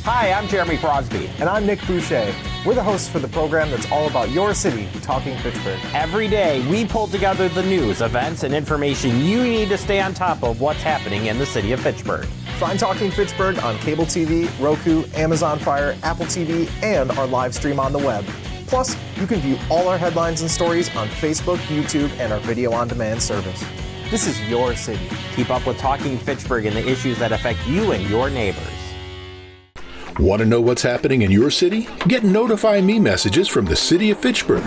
Hi, I'm Jeremy Crosby. And I'm Nick Boucher. We're the hosts for the program that's all about your city, Talking Fitchburg. Every day, we pull together the news, events, and information you need to stay on top of what's happening in the city of Fitchburg. Find Talking Fitchburg on cable TV, Roku, Amazon Fire, Apple TV, and our live stream on the web. Plus, you can view all our headlines and stories on Facebook, YouTube, and our video on demand service. This is your city. Keep up with Talking Fitchburg and the issues that affect you and your neighbors. Want to know what's happening in your city? Get Notify Me messages from the City of Fitchburg.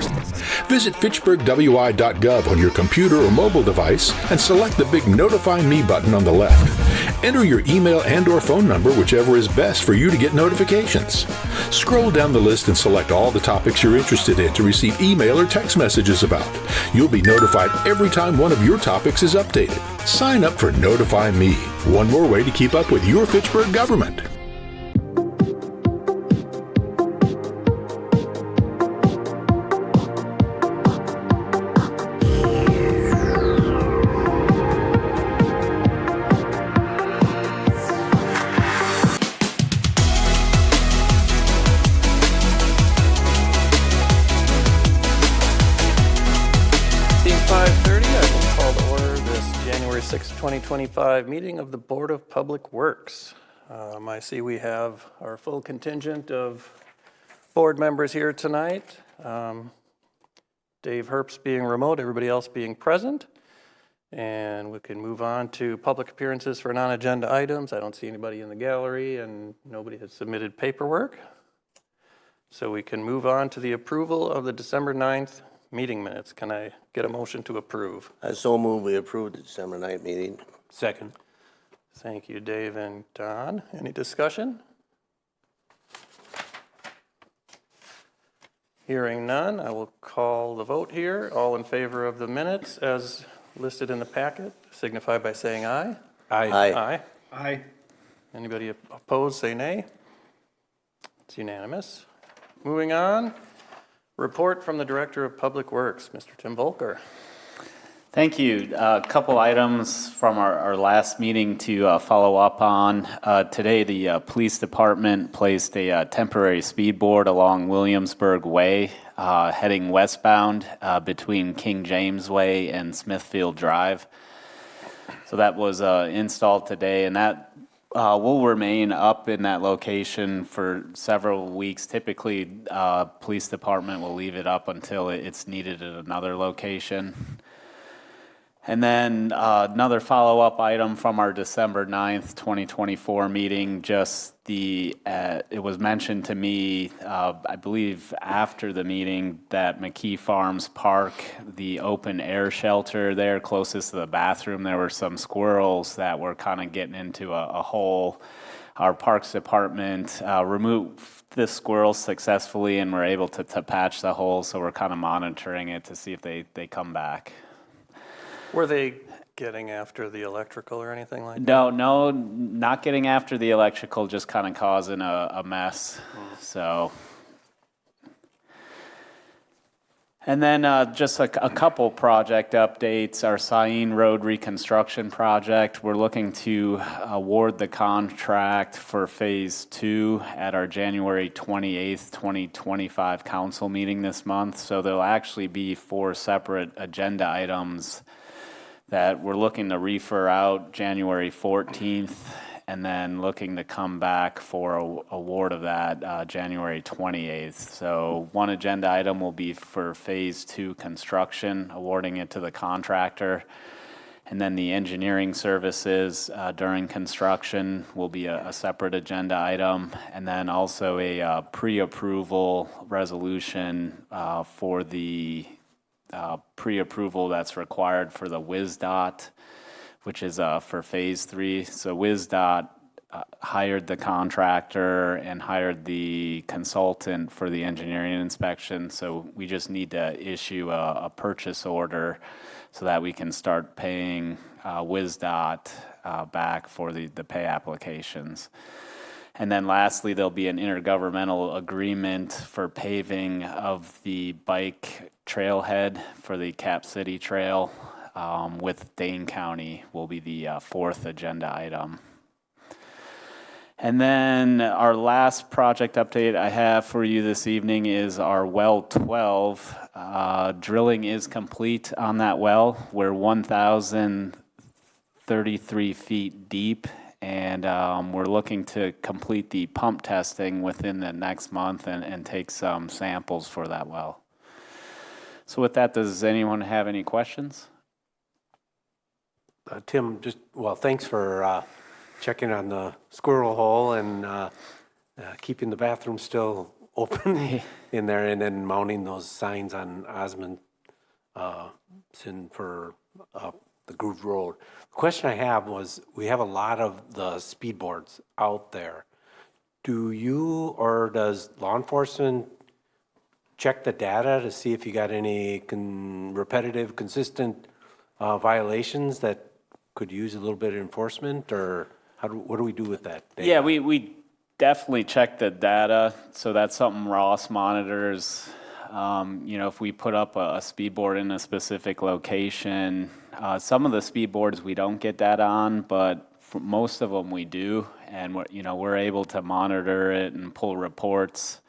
Visit fitchburgwi.gov on your computer or mobile device and select the big Notify Me button on the left. Enter your email and/or phone number, whichever is best for you to get notifications. Scroll down the list and select all the topics you're interested in to receive email or text messages about. You'll be notified every time one of your topics is updated. Sign up for Notify Me, one more way to keep up with your Fitchburg government. January 6, 2025 meeting of the Board of Public Works. I see we have our full contingent of board members here tonight. Dave Herbst being remote, everybody else being present. And we can move on to public appearances for non-agenda items. I don't see anybody in the gallery and nobody has submitted paperwork. So we can move on to the approval of the December 9th meeting minutes. Can I get a motion to approve? I so move we approve the December 9th meeting. Second. Thank you, Dave and Don. Any discussion? Hearing none, I will call the vote here. All in favor of the minutes as listed in the packet, signify by saying aye. Aye. Aye. Aye. Anybody opposed, say nay. It's unanimous. Moving on. Report from the Director of Public Works, Mr. Tim Volker. Thank you. A couple items from our last meeting to follow up on. Today, the police department placed a temporary speed board along Williamsburg Way, heading westbound between King James Way and Smithfield Drive. So that was installed today, and that will remain up in that location for several weeks. Typically, police department will leave it up until it's needed at another location. And then another follow-up item from our December 9th, 2024 meeting, just it was mentioned to me, I believe after the meeting, that McKee Farms Park, the open air shelter there closest to the bathroom, there were some squirrels that were kind of getting into a hole. Our Parks Department removed the squirrels successfully and were able to patch the hole, so we're kind of monitoring it to see if they come back. Were they getting after the electrical or anything like that? No, not getting after the electrical, just kind of causing a mess. So, and then just a couple project updates. Our Sain Road reconstruction project, we're looking to award the contract for Phase 2 at our January 28th, 2025 council meeting this month. So there'll actually be 4 separate agenda items that we're looking to refer out January 14th, and then looking to come back for award of that January 28th. So one agenda item will be for Phase 2 construction, awarding it to the contractor. And then the engineering services during construction will be a separate agenda item. And then also a pre-approval resolution for the pre-approval that's required for the WISDOT, which is for Phase 3. So WISDOT hired the contractor and hired the consultant for the engineering inspection. So we just need to issue a purchase order so that we can start paying WISDOT back for the pay applications. And then lastly, there'll be an intergovernmental agreement for paving of the bike trailhead for the Cap City Trail with Dane County will be the 4th agenda item. And then our last project update I have for you this evening is our well 12. Drilling is complete on that well. We're 1,033 feet deep, and we're looking to complete the pump testing within the next month and take some samples for that well. So with that, does anyone have any questions? Tim, thanks for checking on the squirrel hole and keeping the bathroom still open in there, and then mounting those signs on Osmond for the Groove Road. The question I have was, we have a lot of the speed boards out there. Do you or does law enforcement check the data to see if you got any repetitive, consistent violations that could use a little bit of enforcement, or what do we do with that data? Yeah, we definitely check the data. So that's something Ross monitors. If we put up a speed board in a specific location, some of the speed boards we don't get data on, but for most of them we do, and we're able to monitor it and pull reports,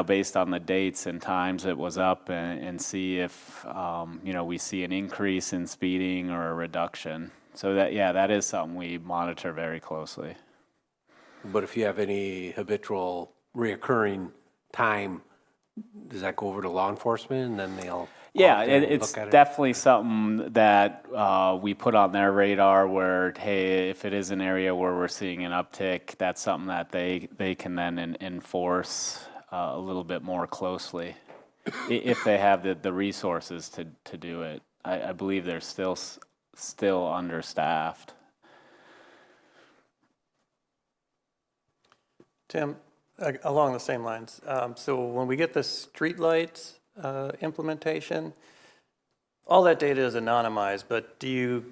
based on the dates and times it was up, and see if we see an increase in speeding or a reduction. So that is something we monitor very closely. But if you have any habitual reoccurring time, does that go over to law enforcement and then they'll it's look at it? Definitely something that we put on their radar where, hey, if it is an area where we're seeing an uptick, that's something that they can then enforce a little bit more closely if they have the resources to do it. I believe they're still understaffed. Tim, along the same lines, so when we get the streetlights implementation, all that data is anonymized, but do you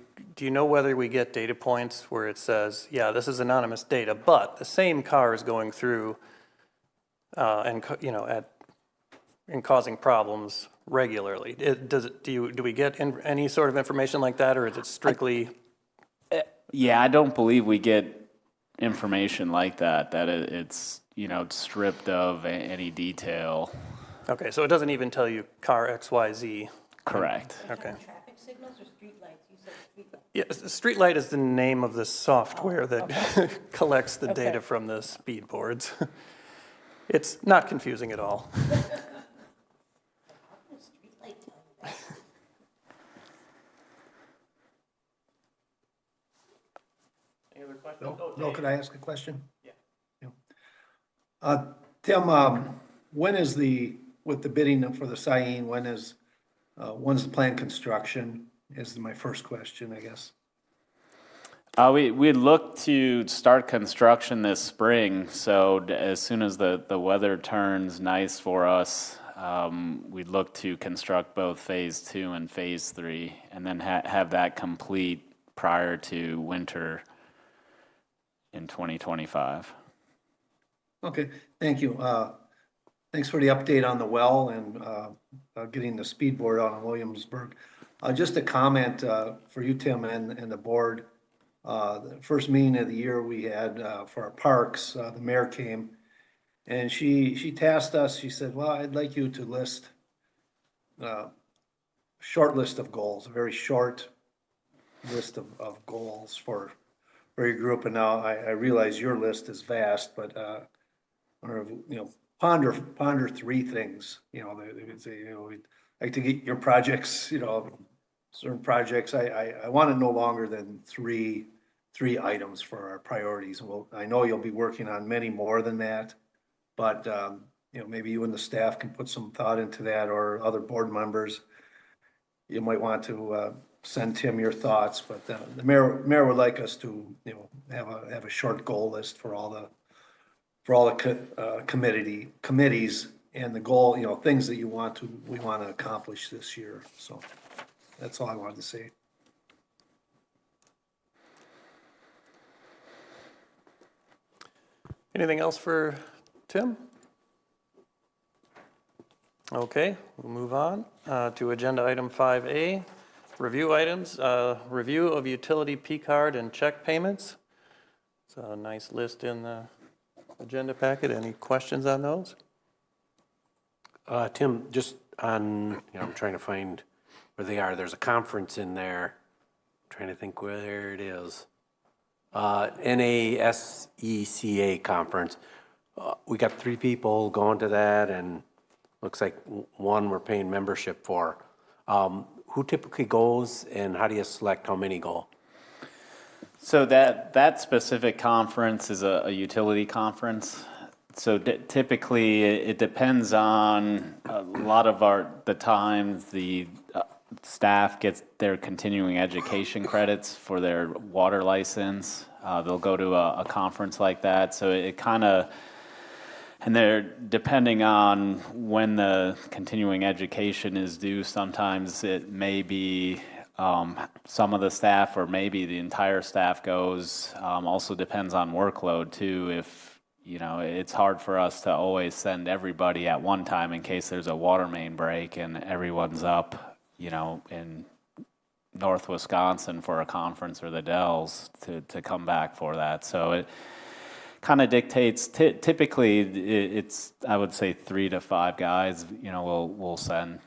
know whether we get data points where it says, yeah, this is anonymous data, but the same car is going through and causing problems regularly? Do we get any sort of information like that, or is it strictly? I don't believe we get information like that it's stripped of any detail. Okay, so it doesn't even tell you car XYZ. Correct. Okay. Traffic signals or street lights? You said street lights. Yeah, streetlight is the name of the software that collects the data from the speed boards. It's not confusing at all. Street light time. Any other questions? No, could I ask a question? Yeah. Tim, when is with the bidding for the Cyene, when's the planned construction is my first question, I guess. We'd look to start construction this spring, so as soon as the weather turns nice for us, we'd look to construct both Phase 2 and Phase 3, and then have that complete prior to winter in 2025. Okay, thank you. Thanks for the update on the well and getting the speed board out in Williamsburg. Just a comment for you, Tim, and the board. The first meeting of the year we had for our parks, the mayor came and she tasked us. She said, well, I'd like you to list a short list of goals, a very short list of goals for your group. And now I realize your list is vast, but ponder three things. They would say, we'd like to get your projects, certain projects. I want it no longer than three items for our priorities. Well, I know you'll be working on many more than that, but maybe you and the staff can put some thought into that, or other board members. You might want to send Tim your thoughts, but the mayor would like us to have a short goal list for all the committees and the goal, things that we want to accomplish this year. So that's all I wanted to say. Anything else for Tim? Okay, we'll move on to agenda item 5A, review items, review of utility P-card and check payments. It's a nice list in the agenda packet. Any questions on those? Tim, just on, I'm trying to find where they are. There's a conference in there. I'm trying to think where it is. NASECA conference. We got 3 people going to that, and looks like one we're paying membership for. Who typically goes, and how do you select how many go? So that specific conference is a utility conference. So typically, it depends on a lot of the times the staff gets their continuing education credits for their water license. They'll go to a conference like that. So it kind of, and they're depending on when the continuing education is due. Sometimes it may be some of the staff, or maybe the entire staff goes. Also depends on workload too. If it's hard for us to always send everybody at one time in case there's a water main break and everyone's up, in North Wisconsin for a conference or the Dells to come back for that. So it kind of dictates, typically it's, I would say 3 to 5 guys, we'll send.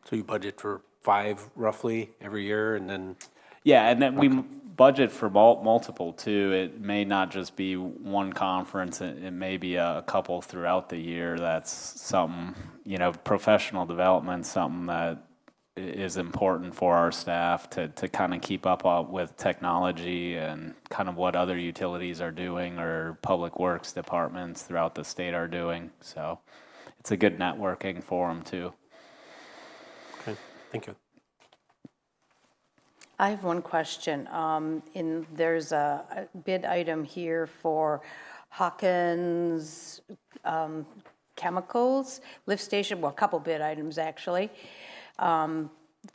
So you budget for 5 roughly every year, and then? Yeah, and then we budget for multiple too. It may not just be one conference. It may be a couple throughout the year. That's something, professional development, something that is important for our staff to kind of keep up with technology and kind of what other utilities are doing or public works departments throughout the state are doing. So it's a good networking forum too. Okay, thank you. I have one question. There's a bid item here for Hawkins Chemicals lift station. Well, a couple bid items actually, for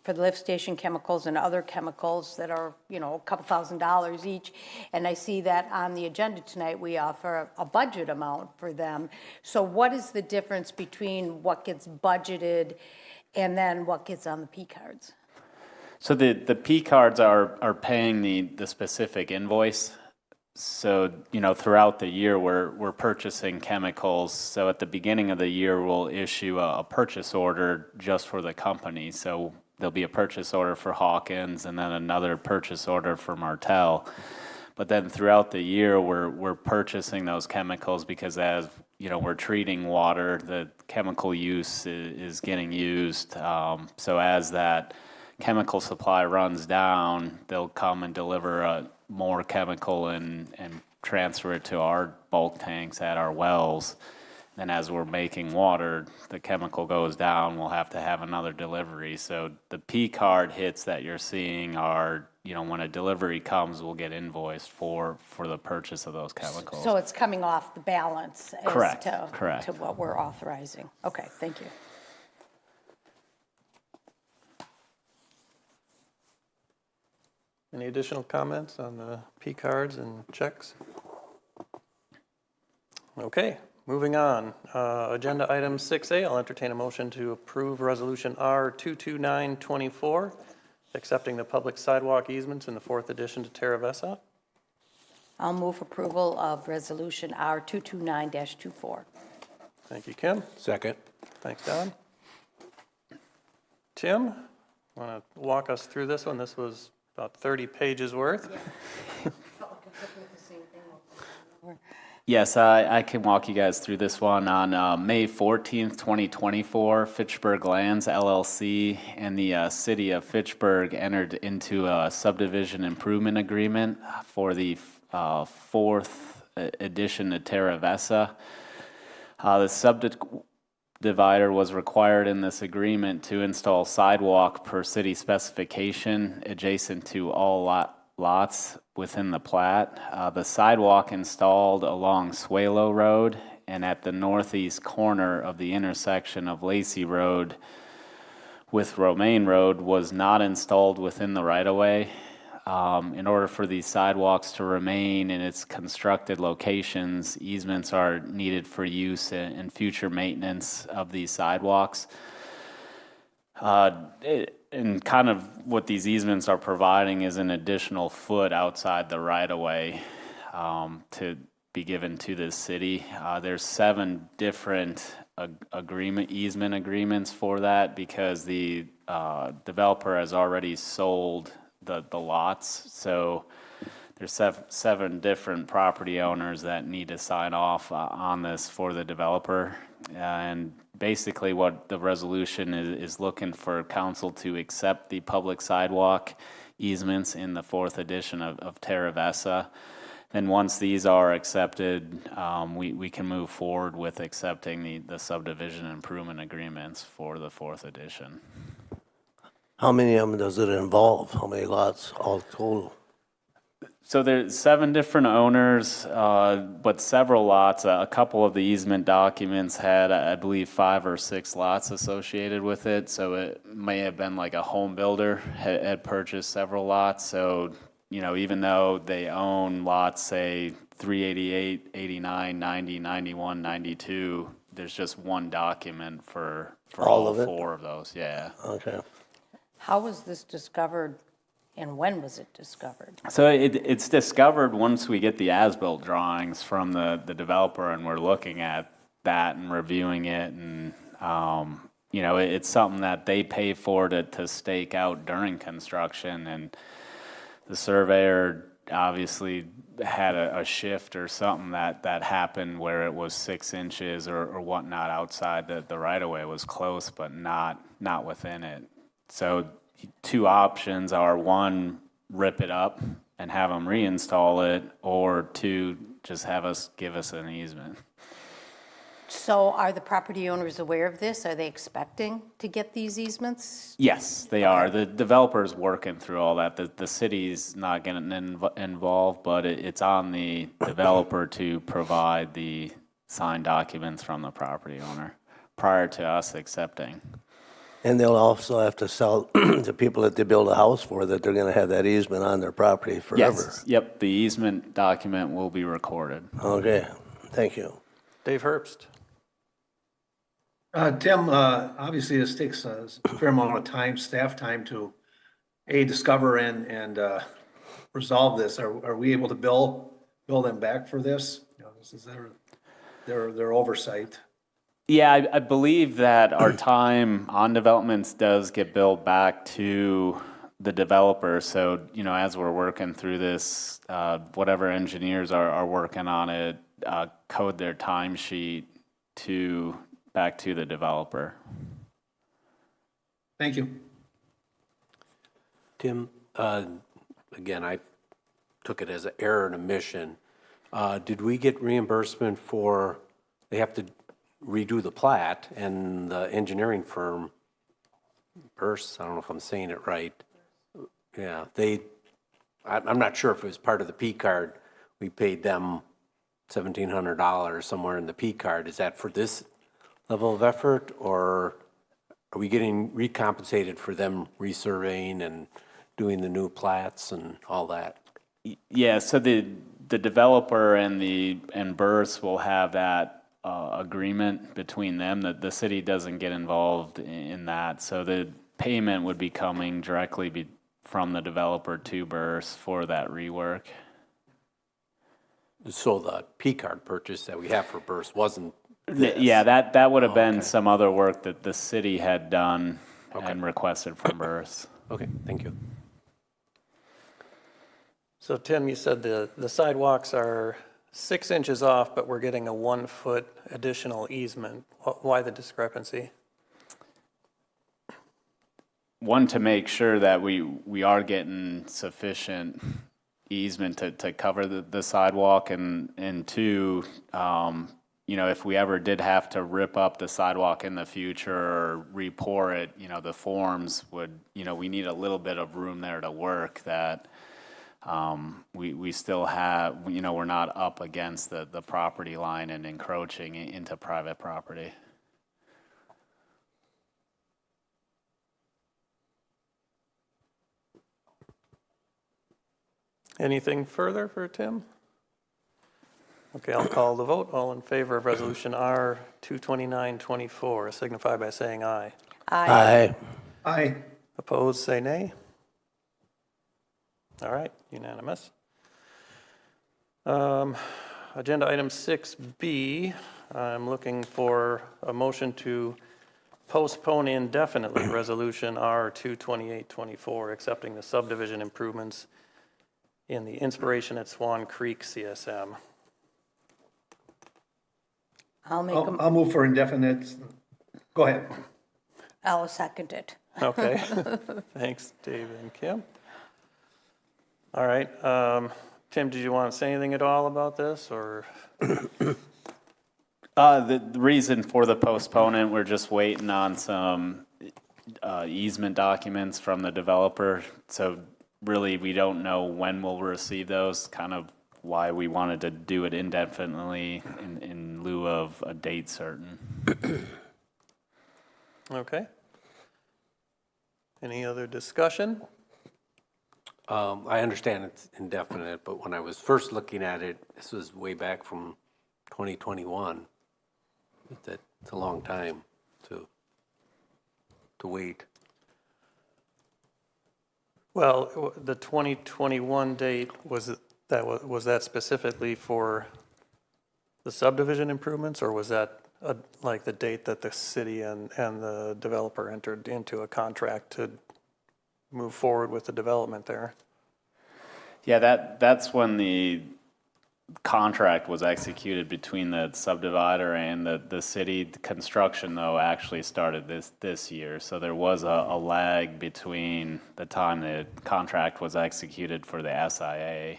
the lift station chemicals and other chemicals that are a couple $1,000s each. And I see that on the agenda tonight we offer a budget amount for them. So what is the difference between what gets budgeted and then what gets on the P cards? So the P cards are paying the specific invoice. So throughout the year we're purchasing chemicals. So at the beginning of the year we'll issue a purchase order just for the company. So there'll be a purchase order for Hawkins and then another purchase order for Martel. But then throughout the year we're purchasing those chemicals because as we're treating water, the chemical use is getting used. So as that chemical supply runs down, they'll come and deliver more chemical and transfer it to our bulk tanks at our wells. Then as we're making water, the chemical goes down, we'll have to have another delivery. So the P card hits that you're seeing are, when a delivery comes, we'll get invoiced for the purchase of those chemicals. So it's coming off the balance as Correct. to what we're authorizing. Okay, thank you. Any additional comments on the P cards and checks? Okay, moving on. Agenda item 6A, I'll entertain a motion to approve resolution R22924, accepting the public sidewalk easements in the 4th edition to Terra Vesa. I'll move approval of resolution R229-24. Thank you, Kim. Second. Thanks, Don. Tim, want to walk us through this one? This was about 30 pages worth. Yes, I can walk you guys through this one. On May 14th, 2024, Fitchburg Lands, LLC, and the city of Fitchburg entered into a subdivision improvement agreement for the 4th edition to Terra Vesa. The subdivider was required in this agreement to install sidewalk per city specification adjacent to all lots within the plat. The sidewalk installed along Swalo Road and at the northeast corner of the intersection of Lacey Road with Romaine Road was not installed within the right-of-way. In order for these sidewalks to remain in its constructed locations, easements are needed for use and future maintenance of these sidewalks. And kind of what these easements are providing is an additional foot outside the right-of-way to be given to the city. There's 7 different easement agreements for that because the developer has already sold the lots. So there's 7 different property owners that need to sign off on this for the developer. And basically what the resolution is looking for council to accept the public sidewalk easements in the 4th edition of Terra Vesa. Then once these are accepted, we can move forward with accepting the subdivision improvement agreements for the 4th edition. How many of them does it involve? How many lots all total? So there's 7 different owners, but several lots. A couple of the easement documents had, I believe, 5 or 6 lots associated with it. So it may have been like a home builder had purchased several lots. So, you know, even though they own lots, say 388, 89, 90, 91, 92, there's just one document for all 4 of those. Yeah. Okay. How was this discovered and when was it discovered? So it's discovered once we get the as-built drawings from the developer and we're looking at that and reviewing it. And, you know, it's something that they pay for to stake out during construction. And the surveyor obviously had a shift or something that happened where it was 6 inches or whatnot outside the right-of-way. Was close, but not within it. So 2 options are, 1, rip it up and have them reinstall it, or 2, just give us an easement. So are the property owners aware of this? Are they expecting to get these easements? Yes, they are. The developer's working through all that. The city's not getting involved, but it's on the developer to provide the signed documents from the property owner prior to us accepting. And they'll also have to sell to people that they build a house for that they're going to have that easement on their property forever. Yes, yep, the easement document will be recorded. Okay, thank you. Dave Herbst. Tim, obviously this takes a fair amount of time, staff time to discover and resolve this. Are we able to bill them back for this? You know, this is their oversight. Yeah, I believe that our time on developments does get billed back to the developer. So, you know, as we're working through this, whatever engineers are working on it, code their timesheet back to the developer. Thank you. Tim, again, I took it as an error and omission. Did we get reimbursement for, they have to redo the plat, and the engineering firm, Burse, I don't know if I'm saying it right. Yeah, I'm not sure if it was part of the P card. We paid them $1,700 somewhere in the P card. Is that for this level of effort, or are we getting recompensated for them resurveying and doing the new plats and all that? Yeah, so the developer and Burse will have that agreement between them. That the city doesn't get involved in that. So the payment would be coming directly from the developer to Burse for that rework. So the P card purchase that we have for Burse wasn't this. Yeah, that would have been some other work that the city had done and requested from Burse. Okay, thank you. So Tim, you said the sidewalks are 6 inches off, but we're getting a 1 foot additional easement. Why the discrepancy? One, to make sure that we are getting sufficient easement to cover the sidewalk, and 2, you know, if we ever did have to rip up the sidewalk in the future or re-pour it, you know, the forms would, you know, we need a little bit of room there to work that we still have, you know, we're not up against the property line and encroaching into private property. Anything further for Tim? Okay, I'll call the vote. All in favor of Resolution R 22924, signify by saying aye. Aye. Aye. Opposed, say nay. All right, unanimous. Agenda item 6B, I'm looking for a motion to postpone indefinitely Resolution R-22824, accepting the subdivision improvements in the Inspiration at Swan Creek CSM. I'll move for indefinite. Go ahead. I'll second it. Okay, thanks, Dave and Kim. All right, Tim, did you want to say anything at all about this, or? The reason for the postponement, we're just waiting on some easement documents from the developer. So really, we don't know when we'll receive those, kind of why we wanted to do it indefinitely in lieu of a date certain. Okay. Any other discussion? I understand it's indefinite, but when I was first looking at it, this was way back from 2021. That's a long time to wait. Well, the 2021 date, was that specifically for the subdivision improvements, or was that like the date that the city and the developer entered into a contract to move forward with the development there? Yeah, that's when the contract was executed between the subdivider and the city. The construction, though, actually started this year. So there was a lag between the time the contract was executed for the SIA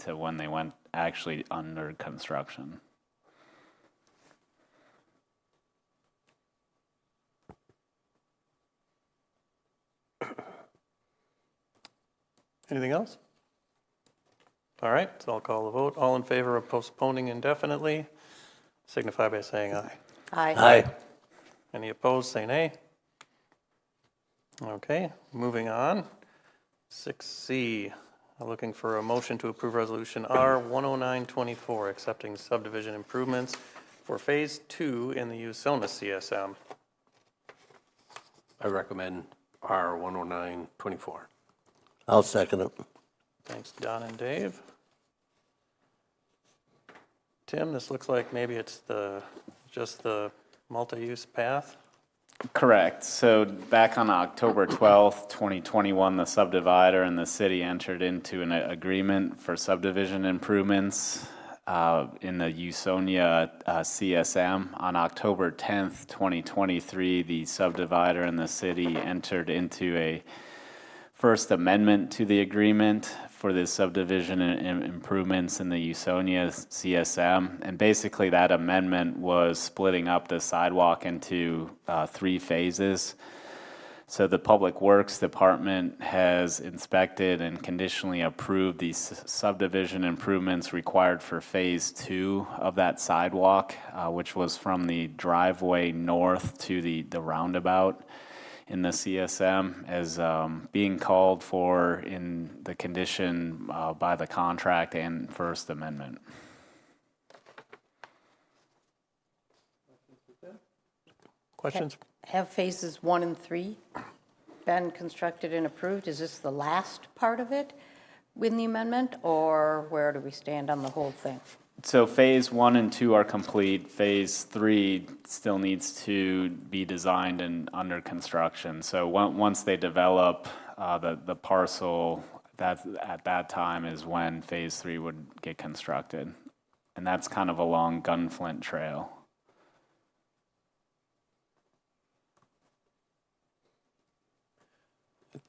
to when they went actually under construction. Anything else? All right, so I'll call the vote. All in favor of postponing indefinitely, signify by saying aye. Aye. Any opposed, say nay. Okay, moving on. 6C, I'm looking for a motion to approve Resolution R-10924, accepting subdivision improvements for Phase 2 in the Usona CSM. I recommend R-10924. I'll second it. Thanks, Don and Dave. Tim, this looks like maybe it's just the multi-use path. Correct. So back on October 12th, 2021, the subdivider and the city entered into an agreement for subdivision improvements in the Usonia CSM. On October 10th, 2023, the subdivider and the city entered into a First Amendment to the agreement for the subdivision and improvements in the Usonia CSM. And basically that amendment was splitting up the sidewalk into 3 phases. So the Public Works Department has inspected and conditionally approved these subdivision improvements required for Phase 2 of that sidewalk, which was from the driveway north to the roundabout in the CSM, as being called for in the condition by the contract and First Amendment. Questions? Have phases 1 and 3 been constructed and approved? Is this the last part of it in the amendment, or where do we stand on the whole thing? So Phase 1 and 2 are complete. Phase 3 still needs to be designed and under construction. So once they develop the parcel, at that time is when Phase 3 would get constructed. And that's kind of along Gunflint Trail.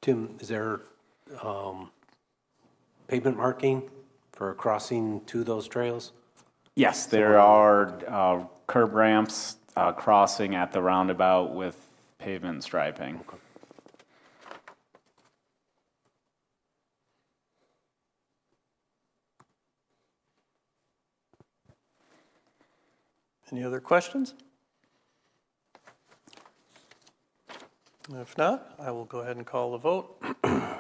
Tim, is there pavement marking for crossing to those trails? Yes, there are curb ramps crossing at the roundabout with pavement striping. Okay. Any other questions? If not, I will go ahead and call the vote.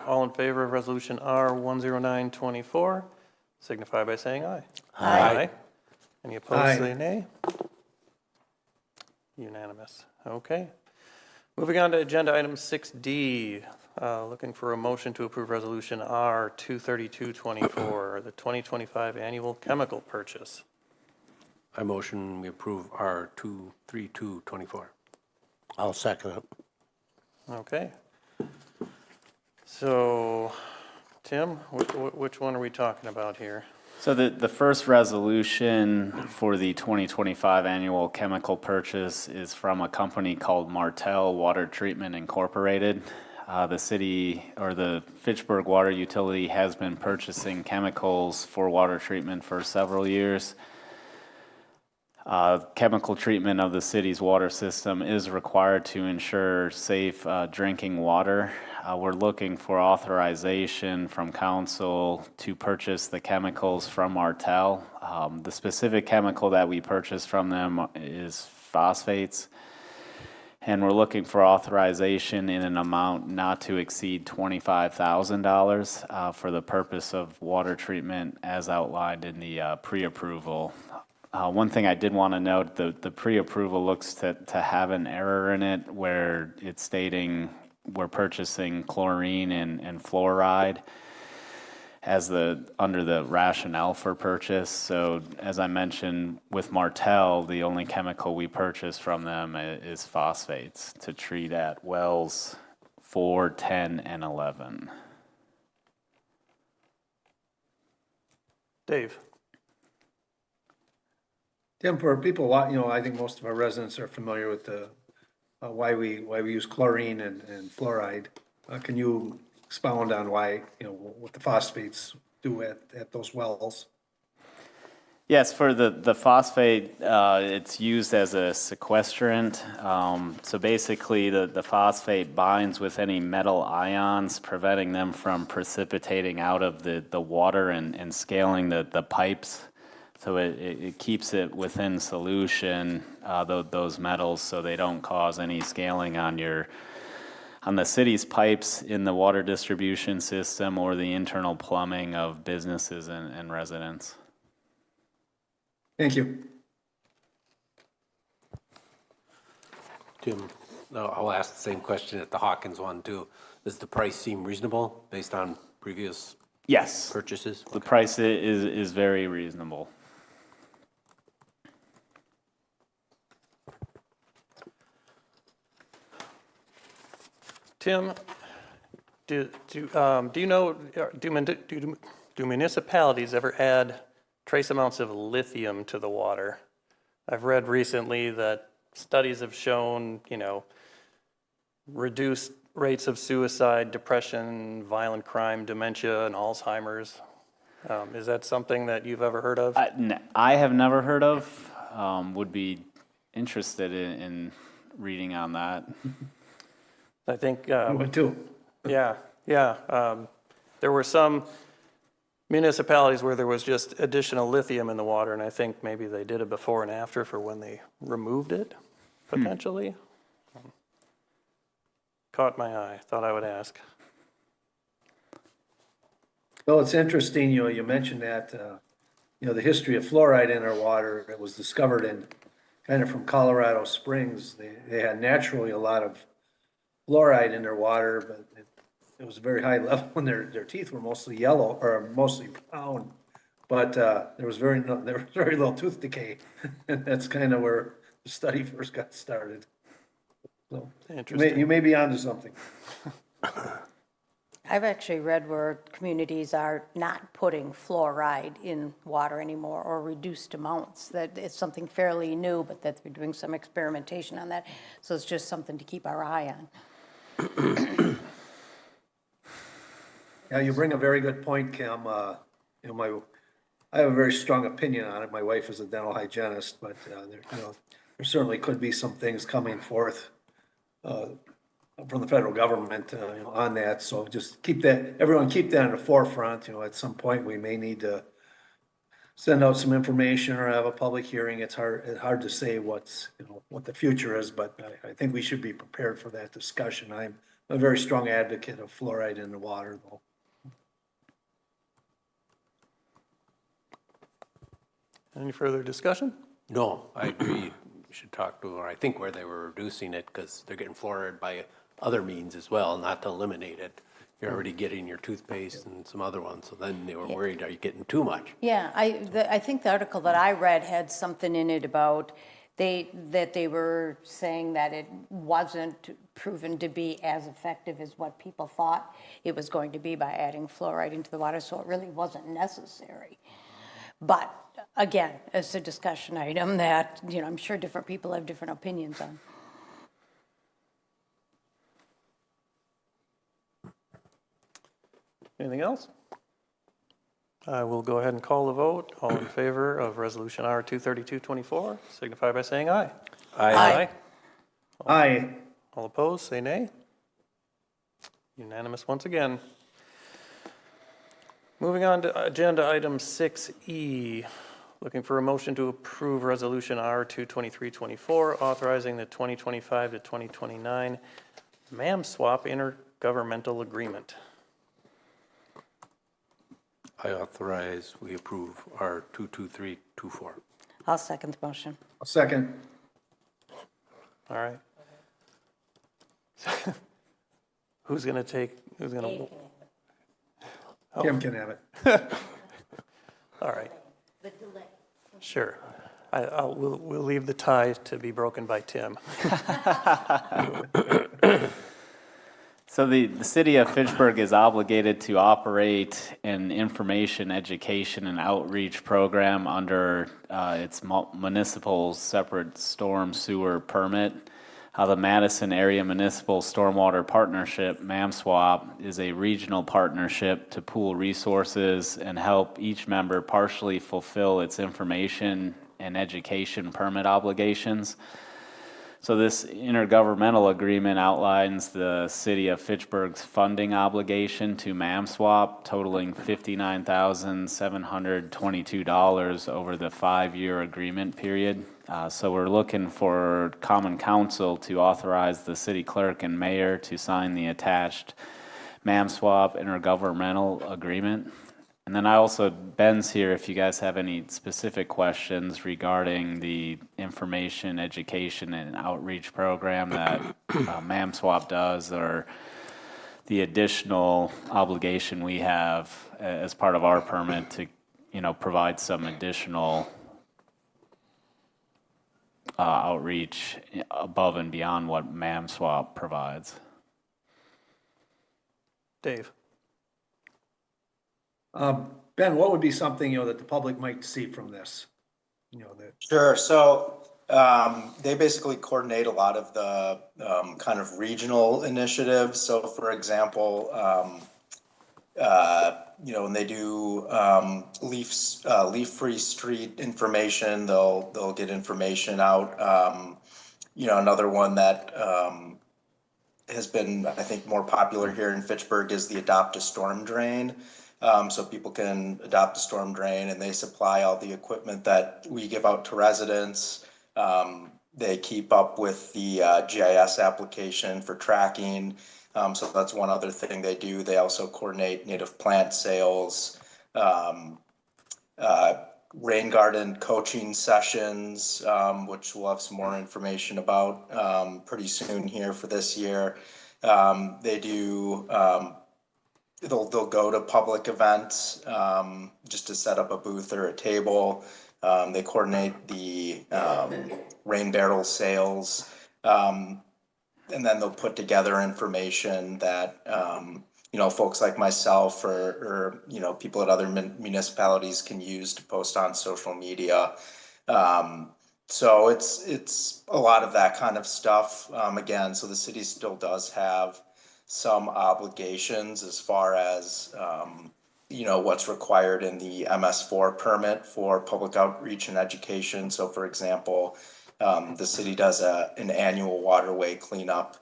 All in favor of Resolution R-10924, signify by saying aye. Aye. Any opposed, Aye. say nay. Unanimous. Okay. Moving on to agenda item 6D, looking for a motion to approve resolution R 23224, the 2025 annual chemical purchase. I motion we approve R 23224. I'll second it. Okay. So, Tim, which one are we talking about here? So the first resolution for the 2025 annual chemical purchase is from a company called Martell Water Treatment Incorporated. The city, or the Fitchburg Water Utility, has been purchasing chemicals for water treatment for several years. Chemical treatment of the city's water system is required to ensure safe drinking water. We're looking for authorization from council to purchase the chemicals from Martell. The specific chemical that we purchase from them is phosphates. And we're looking for authorization in an amount not to exceed $25,000 for the purpose of water treatment as outlined in the pre-approval. One thing I did want to note, the pre-approval looks to have an error in it where it's stating we're purchasing chlorine and fluoride as under the rationale for purchase. So as I mentioned with Martell, the only chemical we purchase from them is phosphates to treat at wells 4, 10, and 11. Dave? Tim, for people, I think most of our residents are familiar with the, why we use chlorine and fluoride. Can you expound on why, what the phosphates do at those wells? Yes, for the phosphate, it's used as a sequestrant. So basically, the phosphate binds with any metal ions, preventing them from precipitating out of the water and scaling the pipes. So it keeps it within solution, those metals, so they don't cause any scaling on the city's pipes in the water distribution system or the internal plumbing of businesses and residents. Thank you. Tim, I'll ask the same question at the Hawkins one too. Does the price seem reasonable based on previous purchases? The price is very reasonable. Tim, do you know, do municipalities ever add trace amounts of lithium to the water? I've read recently that studies have shown, reduced rates of suicide, depression, violent crime, dementia, and Alzheimer's. Is that something that you've ever heard of? I have never heard of. Would be interested in reading on that. I think. Me too. Yeah. There were some municipalities where there was just additional lithium in the water, and I think maybe they did it before and after for when they removed it, potentially. Caught my eye. Thought I would ask. Well, it's interesting, you mentioned that, the history of fluoride in our water. It was discovered in kind of from Colorado Springs. They had naturally a lot of fluoride in their water, but it was a very high level when their teeth were mostly yellow or mostly brown. But there was very little tooth decay, and that's kind of where the study first got started. So you may be onto something. I've actually read where communities are not putting fluoride in water anymore or reduced amounts. That it's something fairly new, but that they're doing some experimentation on that. So it's just something to keep our eye on. Yeah, you bring a very good point, Kim. I have a very strong opinion on it. My wife is a dental hygienist, but there certainly could be some things coming forth from the federal government on that. So just everyone keep that in the forefront. At some point we may need to send out some information or have a public hearing. It's hard to say what the future is, but I think we should be prepared for that discussion. I'm a very strong advocate of fluoride in the water, though. Any further discussion? No, I agree. we should talk to, or I think where they were reducing it, because they're getting fluoride by other means as well, not to eliminate it. You're already getting your toothpaste and some other ones, so then they were worried, are you getting too much? Yeah, I think the article that I read had something in it about that they were saying that it wasn't proven to be as effective as what people thought it was going to be by adding fluoride into the water, so it really wasn't necessary. But again, it's a discussion item that, I'm sure different people have different opinions on. Anything else? I will go ahead and call the vote. All in favor of Resolution R 232-24, signify by saying aye. Aye. Aye. All opposed, say nay. Unanimous once again. Moving on to agenda item 6E, looking for a motion to approve Resolution R 223-24, authorizing the 2025 to 2029 MAM swap intergovernmental agreement. I authorize, we approve our 22324. I'll second the motion. A second. All right. Who's going to Kim can have it. All right. Sure. We'll leave the tie to be broken by Tim. So the city of Fitchburg is obligated to operate an information, education, and outreach program under its municipal separate storm sewer permit. The Madison Area Municipal Stormwater Partnership, MAMSWAP, is a regional partnership to pool resources and help each member partially fulfill its information and education permit obligations. So this intergovernmental agreement outlines the city of Fitchburg's funding obligation to MAMSWAP, totaling $59,722 over the 5-year agreement period. So we're looking for common council to authorize the city clerk and mayor to sign the attached MAMSWAP intergovernmental agreement. And then Ben's here if you guys have any specific questions regarding the information, education, and outreach program that MAMSWAP does, or the additional obligation we have as part of our permit to, provide some additional outreach above and beyond what MAMSWAP provides. Dave. Ben, what would be something, that the public might see from this? Sure. So they basically coordinate a lot of the kind of regional initiatives. So, for example, when they do leaf-free street information, they'll get information out. Another one that has been, I think, more popular here in Fitchburg is the Adopt a Storm Drain. So people can adopt a storm drain, and they supply all the equipment that we give out to residents. They keep up with the GIS application for tracking. So that's one other thing they do. They also coordinate native plant sales, rain garden coaching sessions, which we'll have some more information about pretty soon here for this year. They do... They'll go to public events just to set up a booth or a table. They coordinate the rain barrel sales, and then they'll put together information that folks like myself or people at other municipalities can use to post on social media. So it's a lot of that kind of stuff. Again, so the city still does have some obligations as far as, what's required in the MS4 permit for public outreach and education. So, for example, the city does an annual waterway cleanup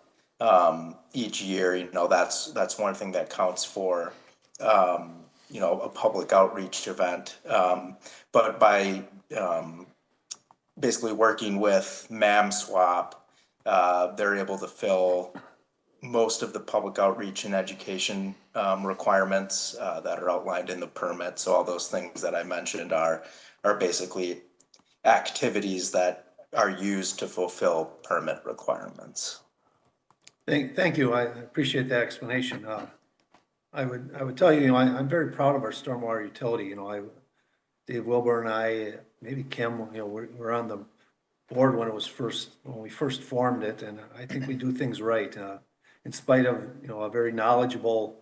each year. That's one thing that counts for, a public outreach event. But by basically working with MAMSWAP, they're able to fill most of the public outreach and education requirements that are outlined in the permit. So all those things that I mentioned are basically activities that are used to fulfill permit requirements. Thank you. I appreciate that explanation. I would tell you, I'm very proud of our stormwater utility. Dave Wilbur and I, maybe Kim, we're on the board when we first formed it, and I think we do things right. In spite of, a very knowledgeable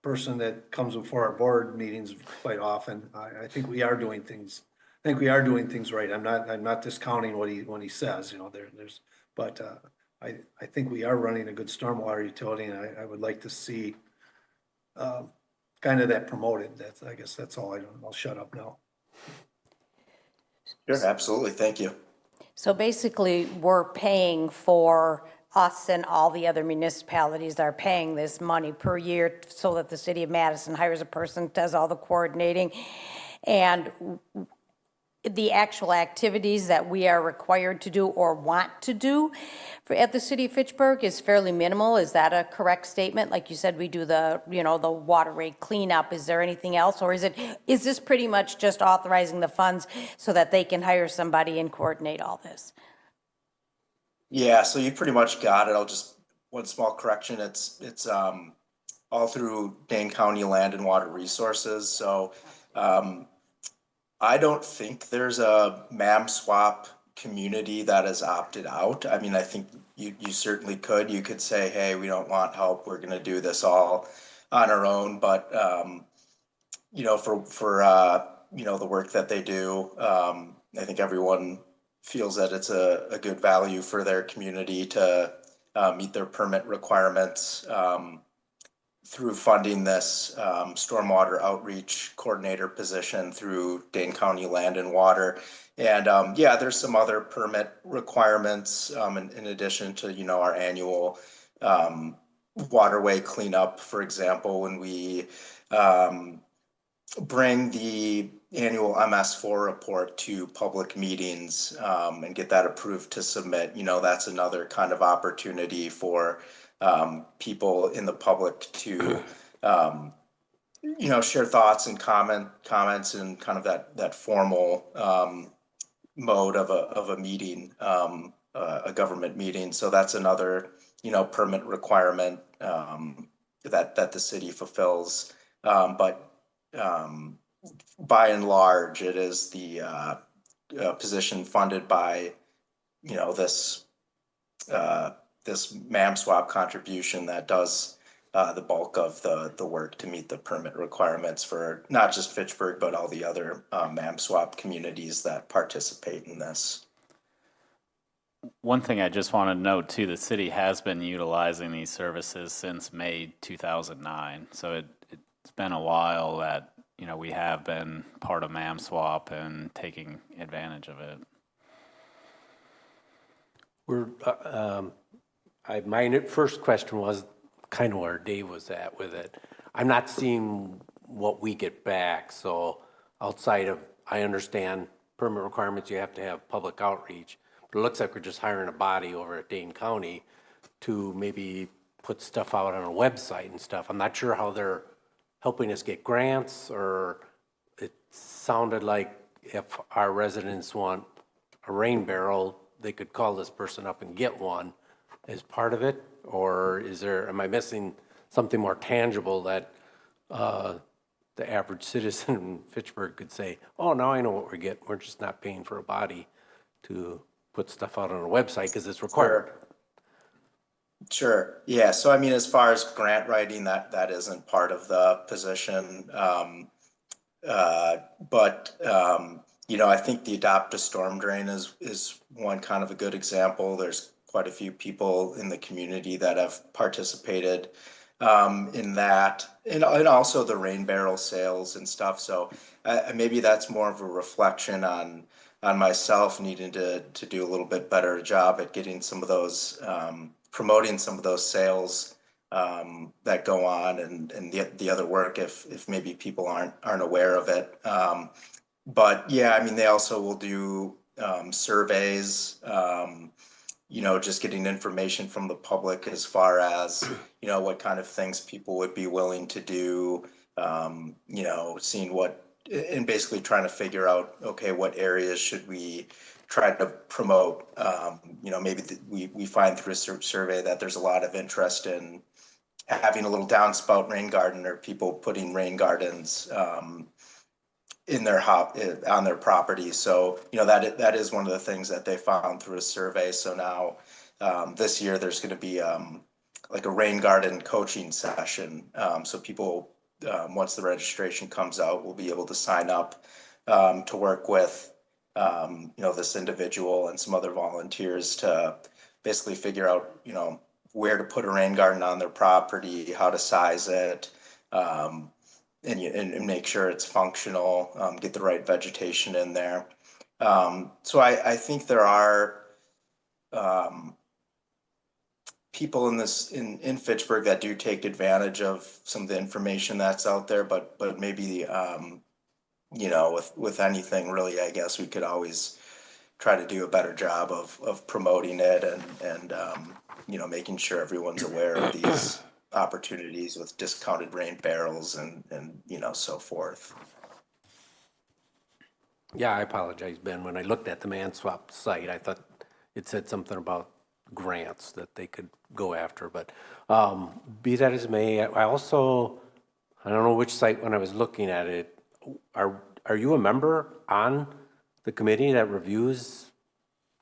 person that comes before our board meetings quite often, I think we are doing things. I think we are doing things right. I'm not discounting what he says. But I think we are running a good stormwater utility, and I would like to see kind of that promoted. I guess that's all. I'll shut up now. Sure, absolutely. Thank you. So basically, we're paying for us, and all the other municipalities are paying this money per year so that the city of Madison hires a person, does all the coordinating, and the actual activities that we are required to do or want to do at the city of Fitchburg is fairly minimal. Is that a correct statement? Like you said, we do the waterway cleanup. Is there anything else, or is this pretty much just authorizing the funds so that they can hire somebody and coordinate all this? Yeah, so you pretty much got it. I'll just, one small correction. It's all through Dane County Land and Water Resources. So I don't think there's a MAM swap community that has opted out. I mean, I think you certainly could. You could say, hey, we don't want help. We're going to do this all on our own. But, for the work that they do, I think everyone feels that it's a good value for their community to meet their permit requirements through funding this stormwater outreach coordinator position through Dane County Land and Water. And there's some other permit requirements in addition to, our annual waterway cleanup. For example, when we bring the annual MS4 report to public meetings and get that approved to submit, that's another kind of opportunity for people in the public to, share thoughts and comments in kind of that formal mode of a meeting, a government meeting. So that's another, permit requirement that the city fulfills. But by and large, it is the position funded by, this MAM swap contribution that does the bulk of the work to meet the permit requirements for not just Fitchburg, but all the other MAM swap communities that participate in this. One thing I just want to note too, the city has been utilizing these services since May 2009. So it's been a while that, we have been part of MAM swap and taking advantage of it. My first question was kind of where Dave was at with it. I'm not seeing what we get back. So outside of, I understand permit requirements, you have to have public outreach, but it looks like we're just hiring a body over at Dane County to maybe put stuff out on a website and stuff. I'm not sure how they're helping us get grants, or it sounded like if our residents want a rain barrel, they could call this person up and get one as part of it. Or am I missing something more tangible that the average citizen in Fitchburg could say, oh, now I know what we get. We're just not paying for a body to put stuff out on a website because it's required. Sure. Yeah. So, I mean, as far as grant writing, that isn't part of the position. But I think the Adopt a Storm Drain is one kind of a good example. There's quite a few people in the community that have participated in that, and also the rain barrel sales and stuff. So maybe that's more of a reflection on myself needing to do a little bit better job at getting some of those, promoting some of those sales that go on, and the other work if maybe people aren't aware of it. But yeah, I mean, they also will do surveys, just getting information from the public as far as, what kind of things people would be willing to do, seeing what, and basically trying to figure out, okay, what areas should we try to promote, maybe we find through a survey that there's a lot of interest in having a little downspout rain garden, or people putting rain gardens in their on their property. So that is one of the things that they found through a survey. So now this year there's going to be like a rain garden coaching session. So people, once the registration comes out, will be able to sign up to work with this individual and some other volunteers to basically figure out where to put a rain garden on their property, how to size it, and make sure it's functional, get the right vegetation in there. So I think there are people in Fitchburg that do take advantage of some of the information that's out there, but maybe with anything really, I guess we could always try to do a better job of promoting it and making sure everyone's aware of these opportunities with discounted rain barrels and so forth. Yeah, I apologize, Ben. When I looked at the ManSwap site, I thought it said something about grants that they could go after. But be that as may, I don't know which site when I was looking at it. Are you a member on the committee that reviews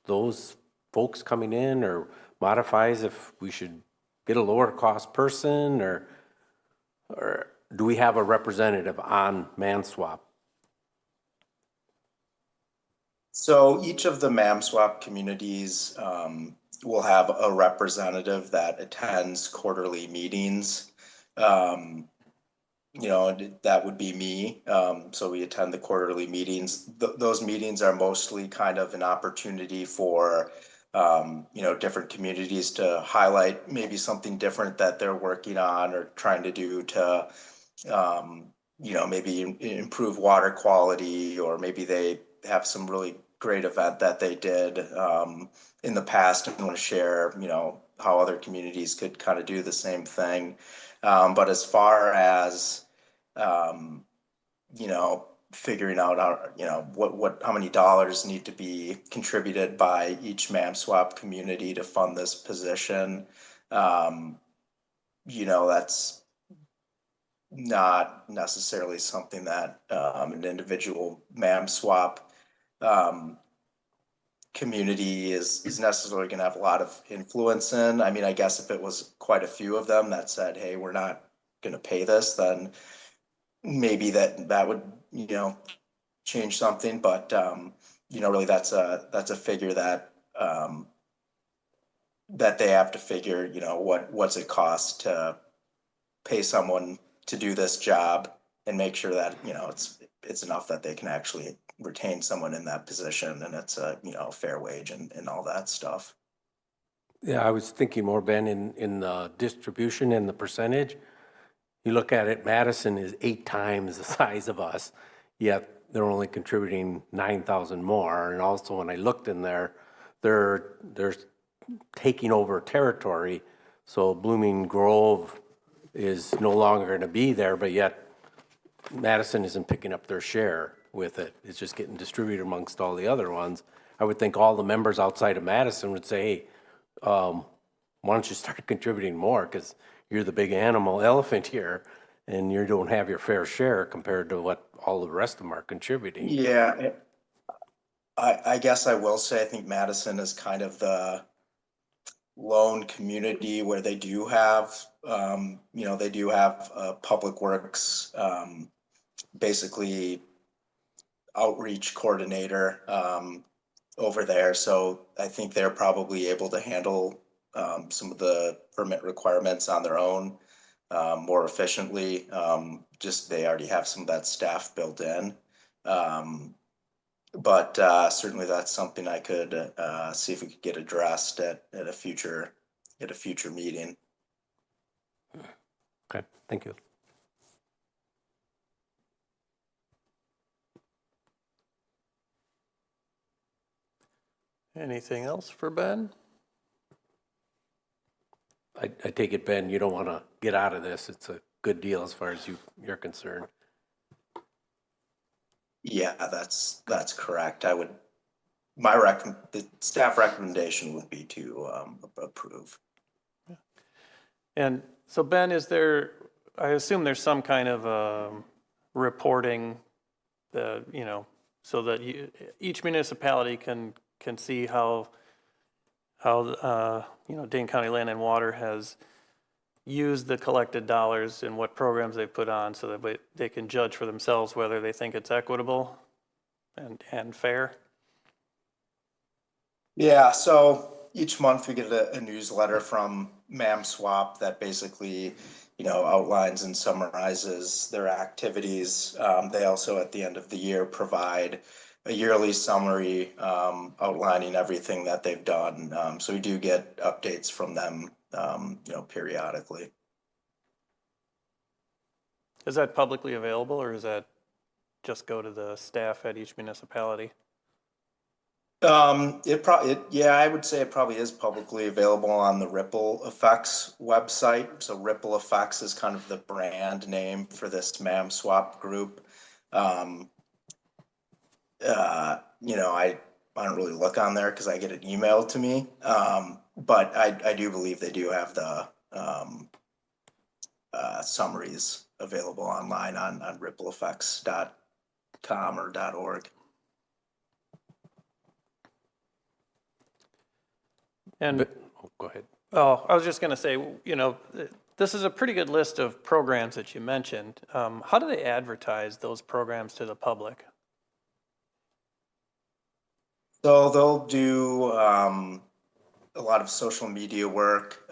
those folks coming in, or modifies if we should get a lower cost person, or do we have a representative on ManSwap? So each of the MAMSWAP communities will have a representative that attends quarterly meetings. That would be me. So we attend the quarterly meetings. Those meetings are mostly kind of an opportunity for different communities to highlight maybe something different that they're working on or trying to do to maybe improve water quality, or maybe they have some really great event that they did in the past and want to share how other communities could kind of do the same thing. But as far as figuring out how many dollars need to be contributed by each MAMSWAP community to fund this position, that's not necessarily something that an individual MAMSWAP community is necessarily going to have a lot of influence in. I mean, I guess if it was quite a few of them that said, hey, we're not going to pay this, then maybe that would change something. But really that's a figure that that they have to figure, what's it cost to pay someone to do this job and make sure that it's enough that they can actually retain someone in that position, and it's a fair wage and all that stuff. Yeah, I was thinking more, Ben, in the distribution and the percentage. You look at it, Madison is 8 times the size of us, yet they're only contributing 9,000 more. And also when I looked in there, they're taking over territory. So Blooming Grove is no longer going to be there, but yet Madison isn't picking up their share with it. It's just getting distributed amongst all the other ones. I would think all the members outside of Madison would say, hey, why don't you start contributing more, because you're the big elephant here, and you don't have your fair share compared to what all the rest of them are contributing. Yeah, I guess I will say I think Madison is kind of the lone community where they do have, a public works, basically outreach coordinator over there. So I think they're probably able to handle some of the permit requirements on their own more efficiently. Just they already have some of that staff built in. But certainly that's something I could see if we could get addressed at a future meeting. Okay, thank you. Anything else for Ben? I take it, Ben, you don't want to get out of this. It's a good deal as far as you're concerned. Yeah, that's correct. I would the staff recommendation would be to approve. And so Ben, I assume there's some kind of reporting, so that each municipality can see how Dane County Land and Water has used the collected dollars and what programs they've put on, so that they can judge for themselves whether they think it's equitable and fair. Yeah, so each month we get a newsletter from MAM Swap that basically, outlines and summarizes their activities. They also, at the end of the year, provide a yearly summary outlining everything that they've done. So we do get updates from them, periodically. Is that publicly available, or is that just go to the staff at each municipality? I would say it probably is publicly available on the Ripple Effects website. So Ripple Effects is kind of the brand name for this MAM Swap group. I don't really look on there because I get it emailed to me. But I do believe they do have the summaries available online on rippleeffects.com or .org. And go ahead. Oh, I was just going to say, this is a pretty good list of programs that you mentioned. How do they advertise those programs to the public? So they'll do a lot of social media work.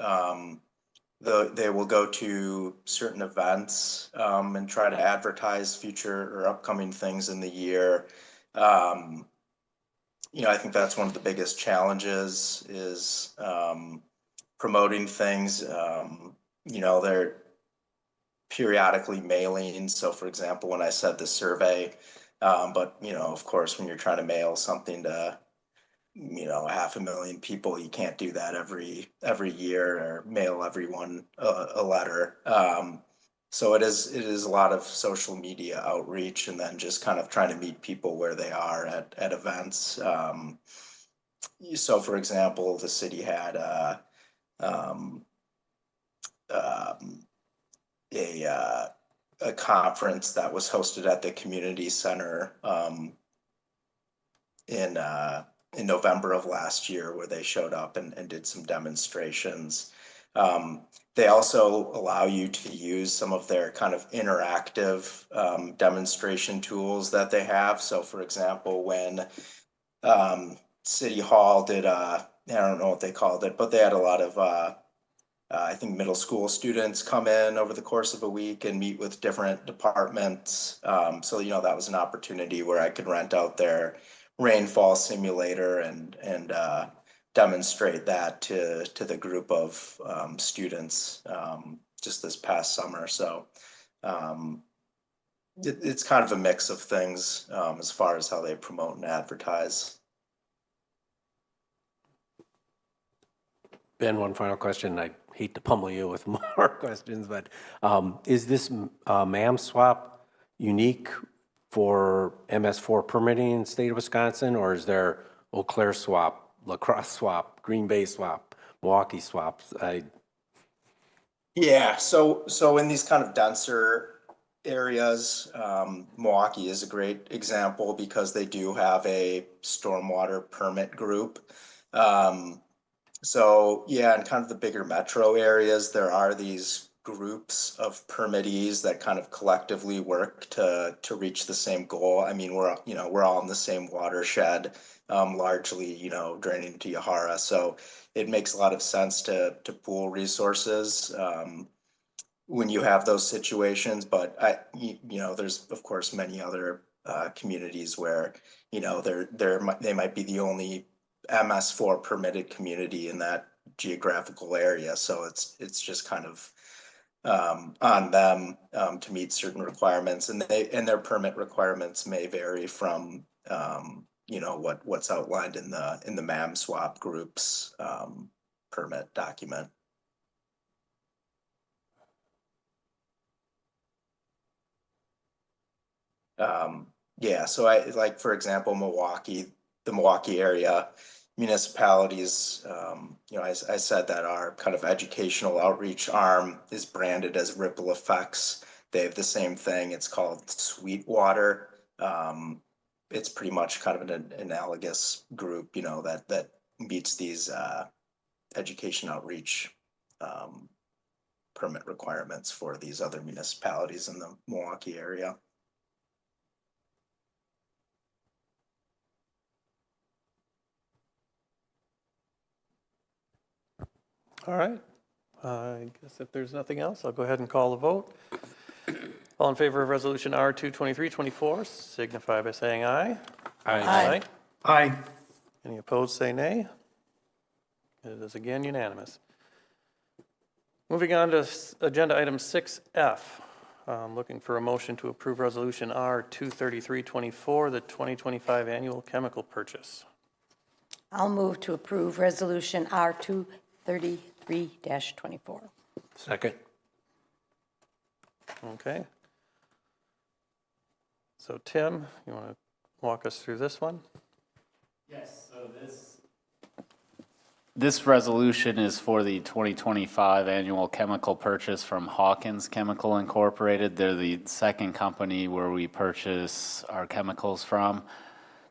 They will go to certain events and try to advertise future or upcoming things in the year. I think that's one of the biggest challenges is promoting things. They're periodically mailing. So, for example, when I said the survey, but of course, when you're trying to mail something to 500,000 people, you can't do that every year or mail everyone a letter. So it is a lot of social media outreach, and then just kind of trying to meet people where they are at events. So, for example, the city had a conference that was hosted at the community center in November of last year, where they showed up and did some demonstrations. They also allow you to use some of their kind of interactive demonstration tools that they have. So, for example, when City Hall did, I don't know what they called it, but they had a lot of, I think, middle school students come in over the course of a week and meet with different departments. So, that was an opportunity where I could rent out their rainfall simulator and demonstrate that to the group of students just this past summer. So it's kind of a mix of things as far as how they promote and advertise. Ben, one final question. I hate to pummel you with more questions, but is this MAM swap unique for MS4 permitting in the state of Wisconsin, or is there Eau Claire swap, La Crosse swap, Green Bay swap, Milwaukee swaps? Yeah, so in these kind of denser areas, Milwaukee is a great example because they do have a stormwater permit group. So yeah, in kind of the bigger metro areas, there are these groups of permittees that kind of collectively work to reach the same goal. I mean, we're all in the same watershed, largely, draining to Yahara. So it makes a lot of sense to pool resources when you have those situations. But there's of course many other communities where they might be the only MS4 permitted community in that geographical area. So it's just kind of on them to meet certain requirements, and their permit requirements may vary from what's outlined in the MAM swap group's permit document. So for example, Milwaukee, the Milwaukee area municipalities. I said that our kind of educational outreach arm is branded as Ripple Effects. They have the same thing. It's called Sweetwater. It's pretty much kind of an analogous group, that meets these education outreach permit requirements for these other municipalities in the Milwaukee area. All right. I guess if there's nothing else, I'll go ahead and call the vote. All in favor of resolution R22324 signify by saying aye. Aye. Aye. Any opposed, say nay. It is again unanimous. Moving on to agenda item 6F. Looking for a motion to approve resolution R23324, the 2025 annual chemical purchase. I'll move to approve resolution R233-24. Second. Okay. So Tim, you want to walk us through this one? Yes, so this resolution is for the 2025 annual chemical purchase from Hawkins Chemical Incorporated. They're the second company where we purchase our chemicals from.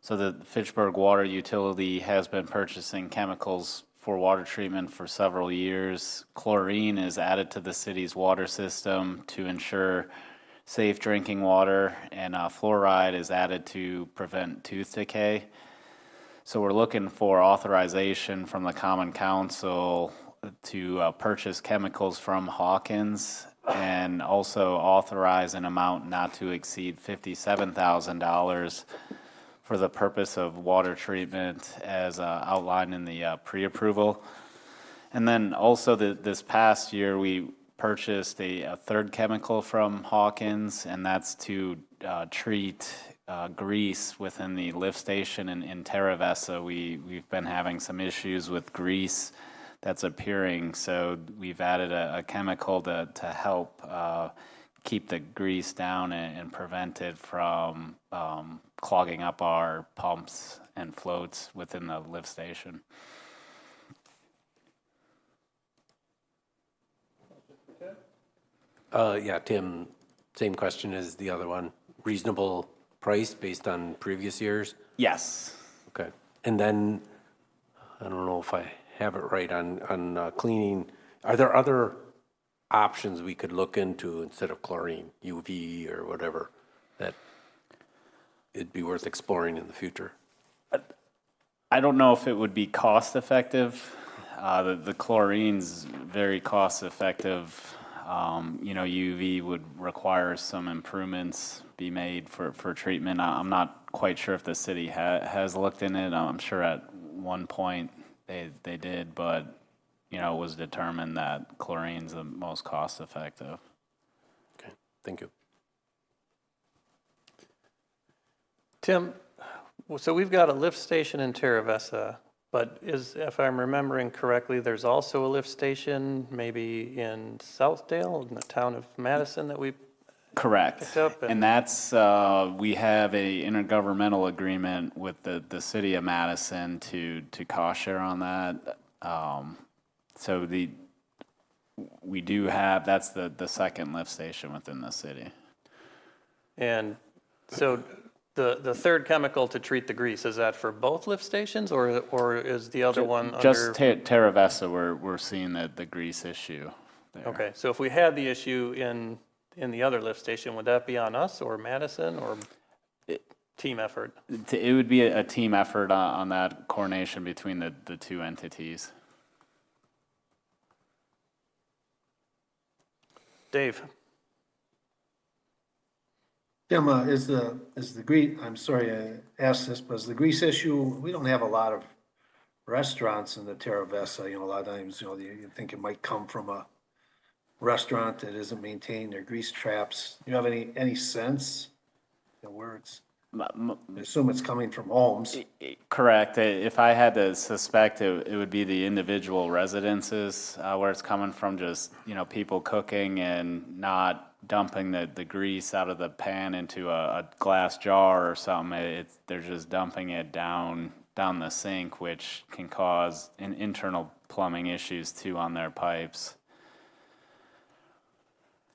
So the Fitchburg Water Utility has been purchasing chemicals for water treatment for several years. Chlorine is added to the city's water system to ensure safe drinking water, and fluoride is added to prevent tooth decay. So we're looking for authorization from the Common Council to purchase chemicals from Hawkins, and also authorize an amount not to exceed $57,000 for the purpose of water treatment as outlined in the pre-approval. And then also this past year, we purchased a third chemical from Hawkins, and that's to treat grease within the lift station in Terra Vesa. We've been having some issues with grease that's appearing, so we've added a chemical to help keep the grease down and prevent it from clogging up our pumps and floats within the lift station. Yeah, Tim, same question as the other one. Reasonable price based on previous years? Yes. Okay. And then, I don't know if I have it right on cleaning. Are there other options we could look into instead of chlorine, UV or whatever, that it'd be worth exploring in the future? I don't know if it would be cost effective. The chlorine's very cost effective. UV would require some improvements be made for treatment. I'm not quite sure if the city has looked in it. I'm sure at one point they did, but it was determined that chlorine's the most cost effective. Okay, thank you. Tim, so we've got a lift station in Terra Vesa, but if I'm remembering correctly, there's also a lift station maybe in Southdale, in the town of Madison, that we Correct. picked up. And that's, we have a intergovernmental agreement with the city of Madison to cost share on that. So we do have, that's the second lift station within the city. And so the third chemical to treat the grease, is that for both lift stations, or is the other one Just under? Terra Vesa, we're seeing the grease issue there. Okay, so if we had the issue in the other lift station, would that be on us or Madison, or team effort? It would be a team effort on that coordination between the two entities. Dave? Tim, is the grease, I'm sorry I asked this, but is the grease issue, we don't have a lot of restaurants in the Terra Vesa, a lot of times, you think it might come from a restaurant that isn't maintaining their grease traps. Do you have any sense where it's, I assume it's coming from homes? Correct. If I had to suspect, it would be the individual residences where it's coming from, just, people cooking and not dumping the grease out of the pan into a glass jar or something. They're just dumping it down down the sink, which can cause internal plumbing issues too on their pipes.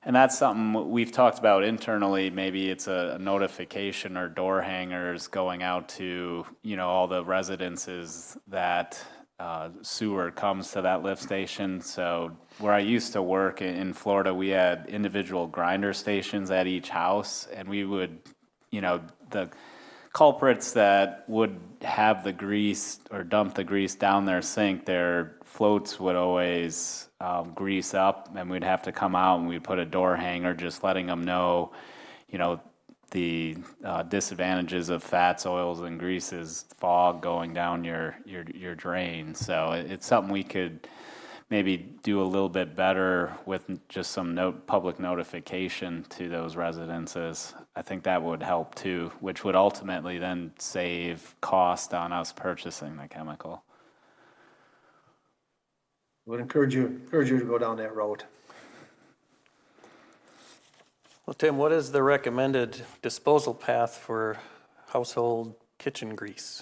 And that's something we've talked about internally. Maybe it's a notification or door hangers going out to, all the residences that sewer comes to that lift station. So where I used to work in Florida, we had individual grinder stations at each house, and we would, the culprits that would have the grease or dump the grease down their sink, their floats would always grease up, and we'd have to come out and we'd put a door hanger just letting them know, the disadvantages of fats, oils, and greases, fog going down your drain. So it's something we could maybe do a little bit better with just some public notification to those residences. I think that would help too, which would ultimately then save cost on us purchasing the chemical. Would encourage you to go down that road. Well, Tim, what is the recommended disposal path for household kitchen grease?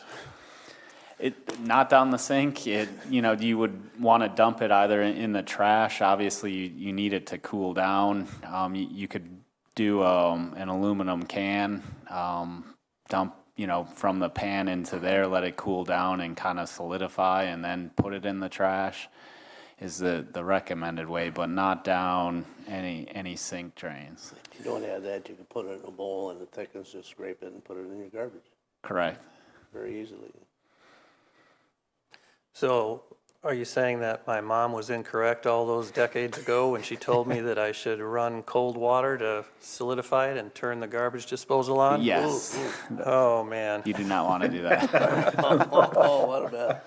Not down the sink. You would want to dump it either in the trash. Obviously, you need it to cool down. You could do an aluminum can, dump from the pan into there, let it cool down and kind of solidify, and then put it in the trash. Is the recommended way, but not down any sink drains. If you don't have that, you can put it in a bowl and the thickens, just scrape it and put it in your garbage. Correct. Very easily. So are you saying that my mom was incorrect all those decades ago when she told me that I should run cold water to solidify it and turn the garbage disposal on? Yes. Ooh. Oh, man. You do not want to do that. Oh, what a bad.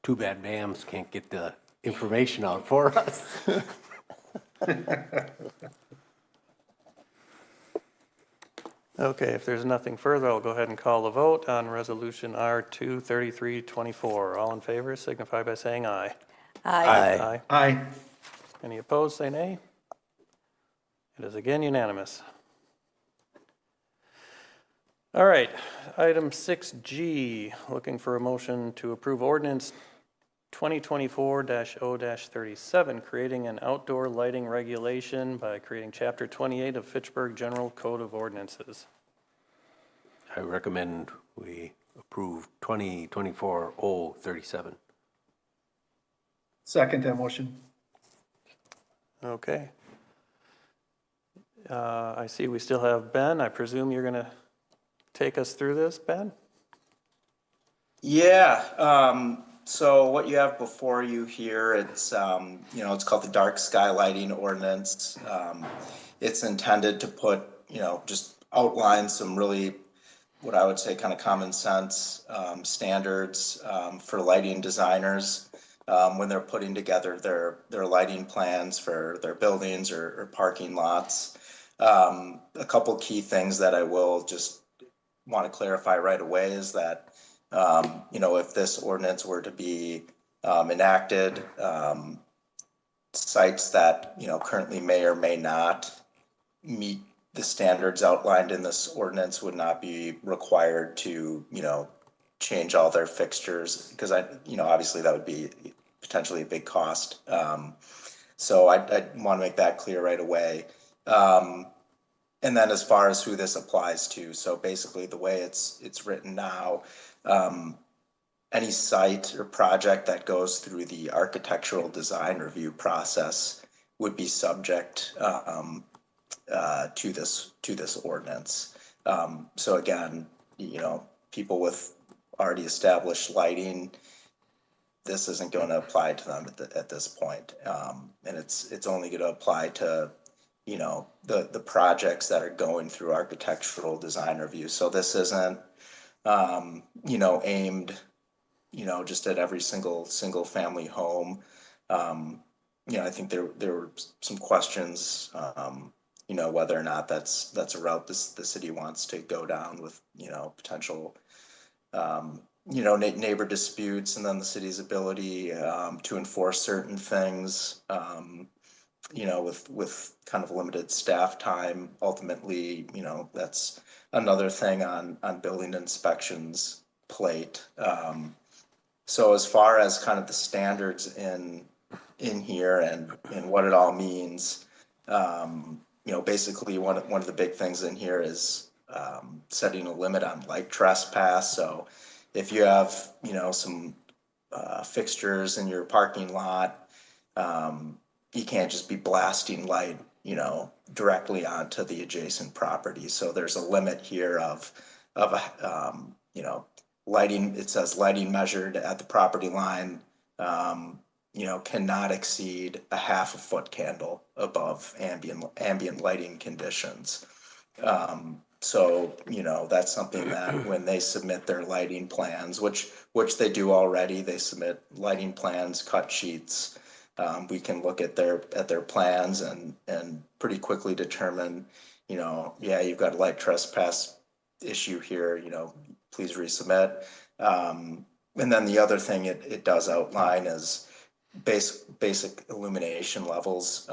Too bad MAMs can't get the information out for us. Okay, if there's nothing further, I'll go ahead and call the vote on Resolution R23324. All in favor signify by saying aye. Aye. Aye. Any opposed, say nay. It is again unanimous. All right, item 6G, looking for a motion to approve ordinance 2024-0-37, creating an outdoor lighting regulation by creating Chapter 28 of Fitchburg General Code of Ordinances. I recommend we approve 2024-037. Second that motion. Okay. I see we still have Ben. I presume you're going to take us through this, Ben? Yeah. So what you have before you here, it's it's called the Dark Sky Lighting Ordinance. It's intended to put, just outline some really, what I would say, kind of common sense standards for lighting designers when they're putting together their lighting plans for their buildings or parking lots. A couple key things that I will just want to clarify right away is that if this ordinance were to be enacted, sites that currently may or may not meet the standards outlined in this ordinance would not be required to change all their fixtures, because obviously that would be potentially a big cost. So I want to make that clear right away. And then as far as who this applies to, so basically the way it's written now, any site or project that goes through the architectural design review process would be subject to this ordinance. So again, people with already established lighting, this isn't going to apply to them at this point, and it's only going to apply to the projects that are going through architectural design review. So this isn't aimed just at every single family home. I think there were some questions whether or not that's a route the city wants to go down with potential neighbor disputes, and then the city's ability to enforce certain things. with kind of limited staff time, ultimately, that's another thing on building inspections plate. So as far as kind of the standards in here and what it all means, basically one of the big things in here is setting a limit on light trespass. So if you have, some fixtures in your parking lot, you can't just be blasting light, directly onto the adjacent property. So there's a limit here of lighting. It says lighting measured at the property line, cannot exceed a half a foot candle above ambient lighting conditions. So, that's something that when they submit their lighting plans, which they do already, they submit lighting plans, cut sheets. We can look at their plans and pretty quickly determine, you've got a light trespass issue here, please resubmit. And then the other thing it does outline is basic illumination levels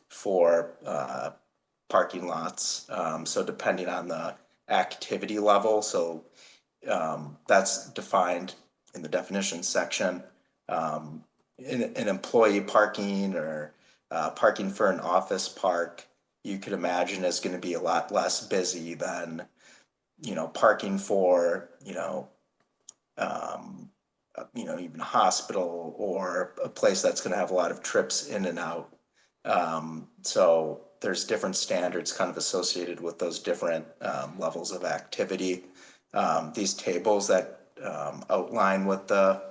for parking lots. So depending on the activity level, so that's defined in the definition section. In employee parking or parking for an office park, you could imagine is going to be a lot less busy than, parking for, even a hospital or a place that's going to have a lot of trips in and out. So there's different standards kind of associated with those different levels of activity. These tables that outline what the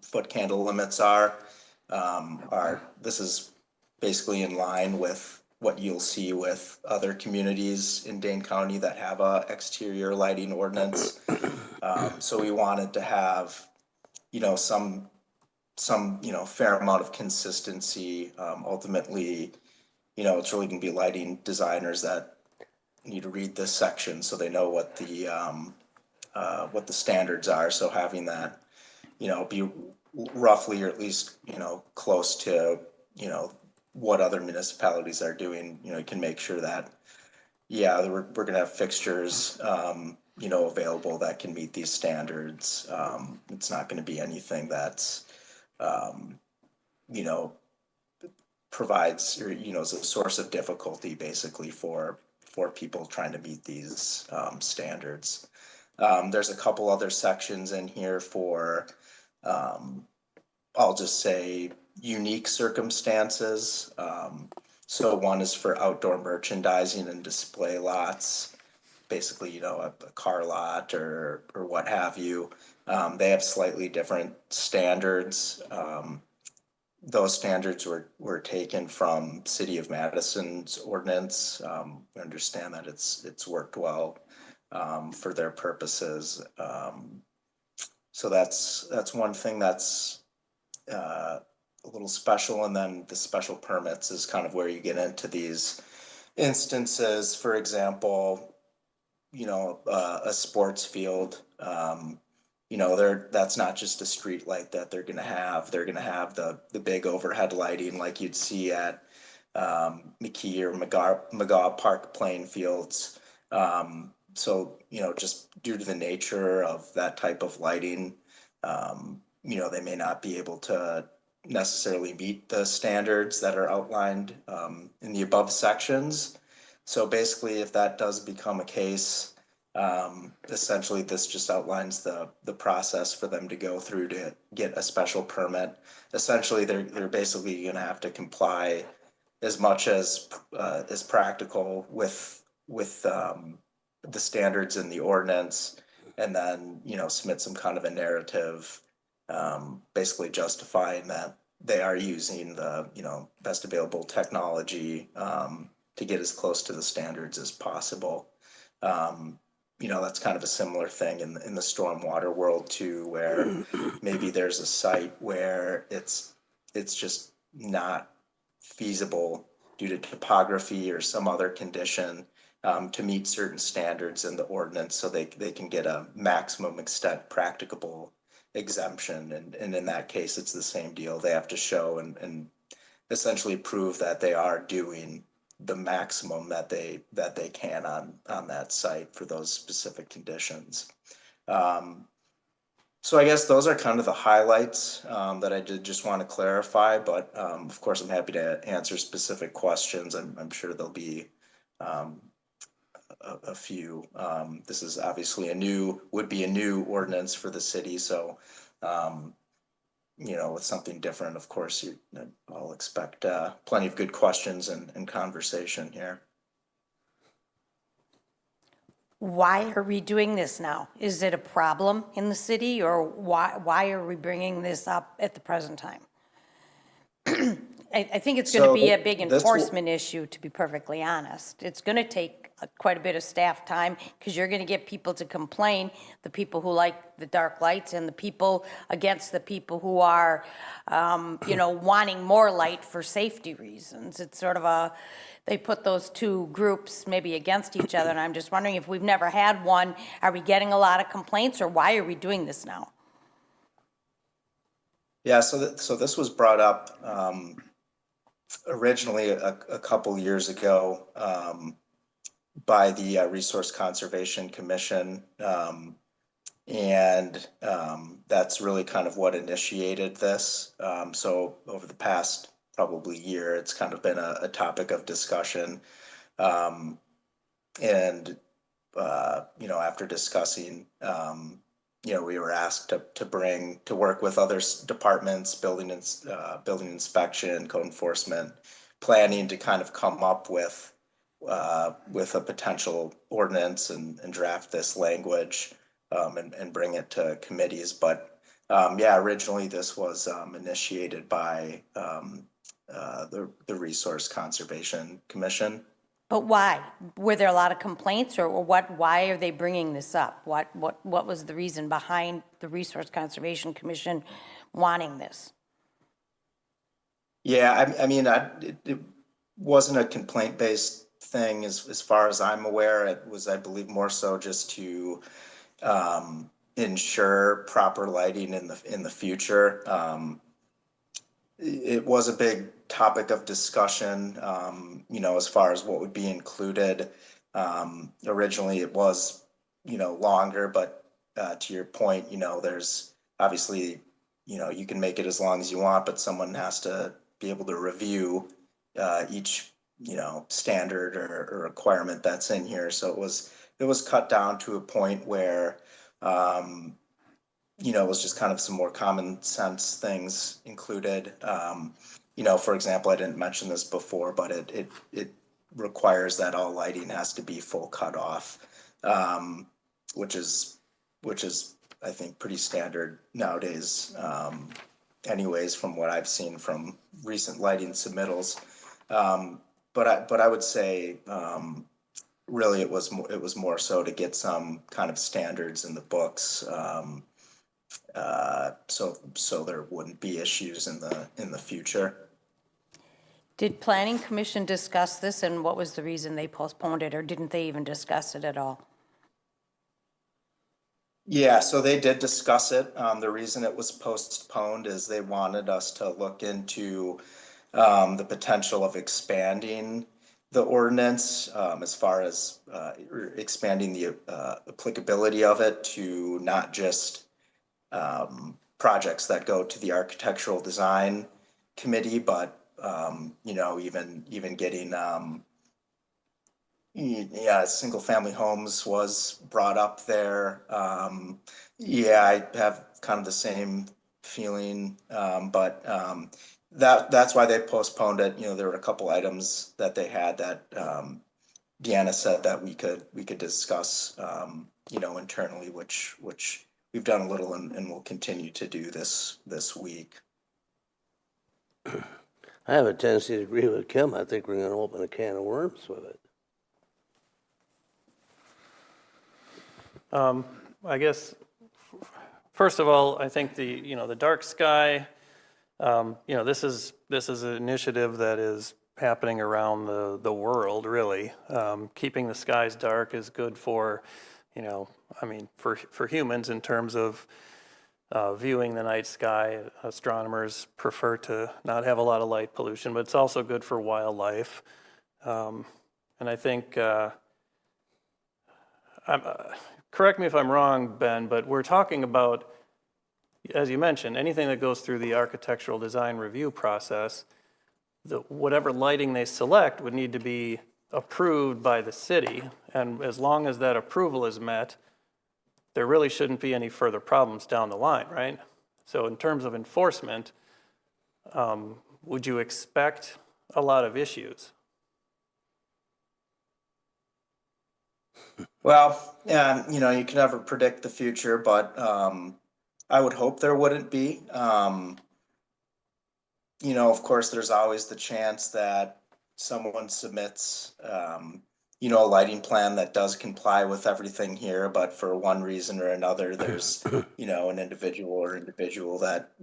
foot candle limits are this is basically in line with what you'll see with other communities in Dane County that have a exterior lighting ordinance. So we wanted to have, some fair amount of consistency. Ultimately, it's really going to be lighting designers that need to read this section so they know what the standards are. So having that, be roughly or at least, close to, what other municipalities are doing, you can make sure that, we're going to have fixtures, available that can meet these standards. It's not going to be anything that's, provides or, is a source of difficulty basically for people trying to meet these standards. There's a couple other sections in here for, I'll just say, unique circumstances. So one is for outdoor merchandising and display lots, basically, a car lot or what have you. They have slightly different standards. Those standards were taken from City of Madison's ordinance. We understand that it's worked well for their purposes. So that's one thing that's a little special. And then the special permits is kind of where you get into these instances. For example, a sports field, that's not just a street light that they're going to have. They're going to have the big overhead lighting like you'd see at McKee or McGaw Park playing fields. So, just due to the nature of that type of lighting, they may not be able to necessarily meet the standards that are outlined in the above sections. So basically, if that does become a case, essentially this just outlines the process for them to go through to get a special permit. Essentially, they're basically going to have to comply as much as practical with the standards in the ordinance, and then submit some kind of a narrative, basically justifying that they are using the best available technology to get as close to the standards as possible. That's kind of a similar thing in the stormwater world too, where maybe there's a site where it's just not feasible due to topography or some other condition to meet certain standards in the ordinance, so they can get a maximum extent practicable exemption. And in that case, it's the same deal. They have to show and essentially prove that they are doing the maximum that they can on that site for those specific conditions. So I guess those are kind of the highlights that I did just want to clarify, but of course I'm happy to answer specific questions. I'm sure there'll be a few. This is obviously would be a new ordinance for the city, so with something different, of course, I'll expect plenty of good questions and conversation here. Why are we doing this now? Is it a problem in the city, or why are we bringing this up at the present time? I think it's going to be a big enforcement issue, to be perfectly honest. It's going to take quite a bit of staff time, because you're going to get people to complain, the people who like the dark lights and the people against the people who are, wanting more light for safety reasons. It's sort of they put those two groups maybe against each other, and I'm just wondering, if we've never had one, are we getting a lot of complaints, or why are we doing this now? Yeah, so this was brought up originally a couple years ago by the Resource Conservation Commission, and that's really kind of what initiated this. So over the past probably year, it's kind of been a topic of discussion, and after discussing, we were asked to work with other departments, building inspection, code enforcement, planning, to kind of come up with a potential ordinance and draft this language and bring it to committees. But originally this was initiated by the Resource Conservation Commission. But why? Were there a lot of complaints, or what? Why are they bringing this up? What was the reason behind the Resource Conservation Commission wanting this? Yeah, it wasn't a complaint-based thing as far as I'm aware. It was, I believe, more so just to ensure proper lighting in the future. It was a big topic of discussion, as far as what would be included. Originally it was, longer, but to your point, there's obviously, you can make it as long as you want, but someone has to be able to review each, standard or requirement that's in here. So it was cut down to a point where, it was just kind of some more common sense things included. For example, I didn't mention this before, but it requires that all lighting has to be full cutoff, which is I think pretty standard nowadays, anyways, from what I've seen from recent lighting submittals. But I would say really it was more so to get some kind of standards in the books. So there wouldn't be issues in the future. Did Planning Commission discuss this, and what was the reason they postponed it, or didn't they even discuss it at all? Yeah, so they did discuss it. The reason it was postponed is they wanted us to look into the potential of expanding the ordinance as far as expanding the applicability of it to not just projects that go to the Architectural Design Committee, but even getting single family homes was brought up there. I have kind of the same feeling, but that's why they postponed it. There were a couple items that they had that Deanna said that we could discuss internally, which we've done a little and will continue to do this week. I have a tendency to agree with Kim. I think we're going to open a can of worms with it. I guess, first of all, I think the dark sky, this is an initiative that is happening around the world, really. Keeping the skies dark is good for, for humans in terms of viewing the night sky. Astronomers prefer to not have a lot of light pollution, but it's also good for wildlife. And I think, correct me if I'm wrong, Ben, but we're talking about, as you mentioned, anything that goes through the architectural design review process, whatever lighting they select would need to be approved by the city. And as long as that approval is met, there really shouldn't be any further problems down the line, right? So in terms of enforcement, would you expect a lot of issues? Well, you know, you can never predict the future, but I would hope there wouldn't be. You know, of course, there's always the chance that someone submits, you know, a lighting plan that does comply with everything here, but for one reason or another, there's, you know, an individual that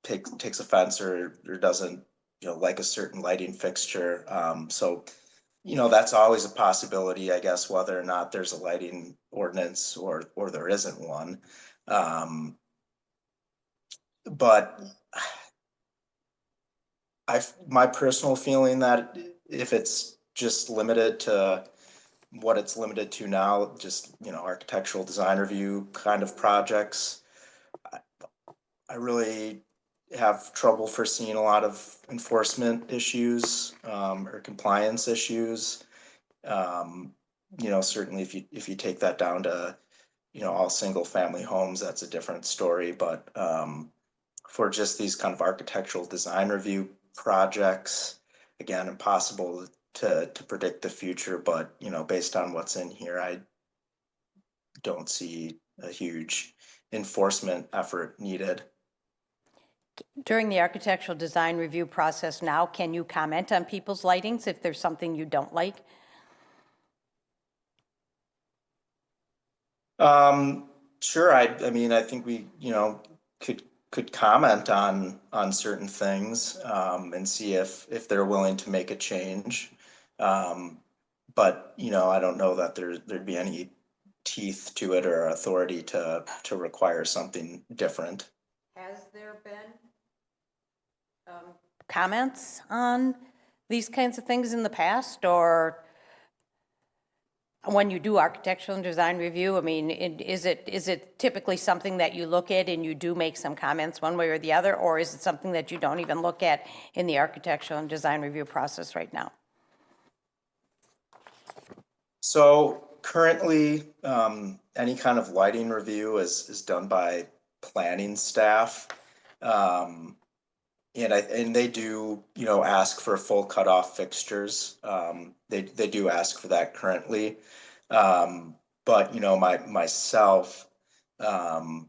takes offense or doesn't, you know, like a certain lighting fixture. So, you know, that's always a possibility, I guess, whether or not there's a lighting ordinance or there isn't one. But my personal feeling that if it's just limited to what it's limited to now, just, you know, architectural design review kind of projects, I really have trouble foreseeing a lot of enforcement issues or compliance issues. You know, certainly if you take that down to, you know, all single family homes, that's a different story. But for just these kind of architectural design review projects, again, impossible to predict the future, but, you know, based on what's in here, I don't see a huge enforcement effort needed. During the architectural design review process now, can you comment on people's lightings if there's something you don't like? Sure. I mean, I think we, you know, could comment on certain things and see if they're willing to make a change. But, you know, I don't know that there'd be any teeth to it or authority to require something different. Has there been comments on these kinds of things in the past, or when you do architectural and design review? I mean, is it typically something that you look at and you do make some comments one way or the other, or is it something that you don't even look at in the architectural and design review process right now? So currently, any kind of lighting review is done by planning staff. And they do, you know, ask for full cutoff fixtures. They do ask for that currently. But, you know, myself, I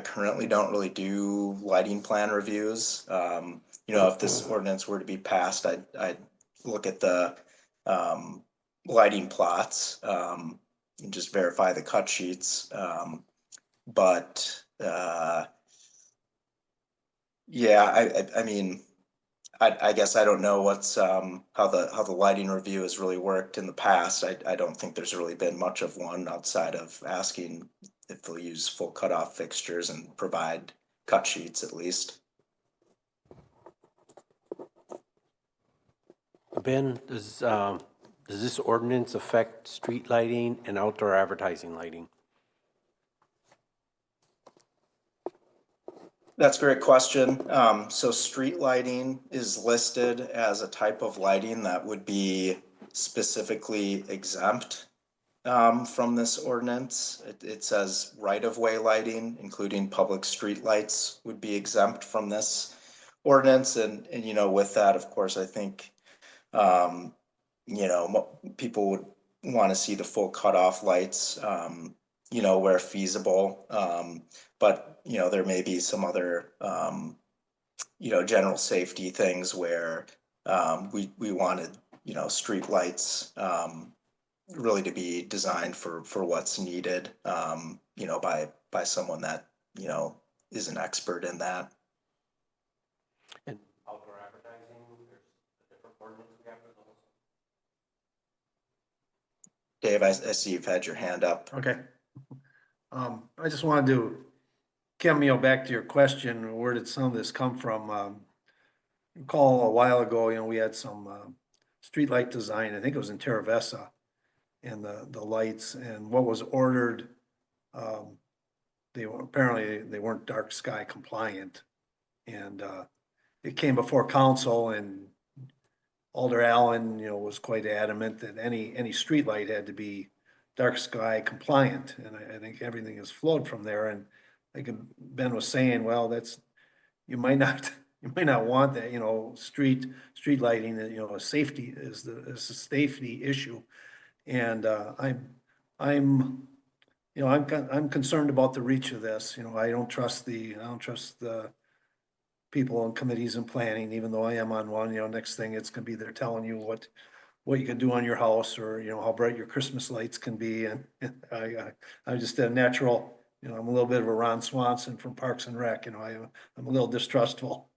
currently don't really do lighting plan reviews. You know, if this ordinance were to be passed, I'd look at the lighting plots and just verify the cut sheets. But yeah, I mean, I guess I don't know what's how the lighting review has really worked in the past. I don't think there's really been much of one outside of asking if they'll use full cutoff fixtures and provide cut sheets at least. Ben, does this ordinance affect street lighting and outdoor advertising lighting? That's a great question. So street lighting is listed as a type of lighting that would be specifically exempt from this ordinance. It says right-of-way lighting, including public street lights, would be exempt from this ordinance. And you know, with that, of course, I think you know, people would want to see the full cutoff lights, you know, where feasible. But you know, there may be some other, you know, general safety things where we wanted, you know, street lights really to be designed for what's needed, you know, by someone that, you know, is an expert in that. And outdoor advertising, there's a different ordinance we have for those. Dave, I see you've had your hand up. Okay. I just wanted to Kim, back to your question, where did some of this come from? Recall a while ago, we had some streetlight design, I think it was in Terra Vesa, and the lights and what was ordered, apparently they weren't dark sky compliant. And it came before council, and Alder Allen, was quite adamant that any street light had to be dark sky compliant. And I think everything has flowed from there. And like Ben was saying, well, you might not want that, street lighting, a safety is a safety issue. And I'm concerned about the reach of this. I don't trust the people on committees and planning, even though I am on one. Next thing it's gonna be they're telling you what you can do on your house, or how bright your Christmas lights can be. And I just a natural, I'm a little bit of a Ron Swanson from Parks and Rec. I'm a little distrustful.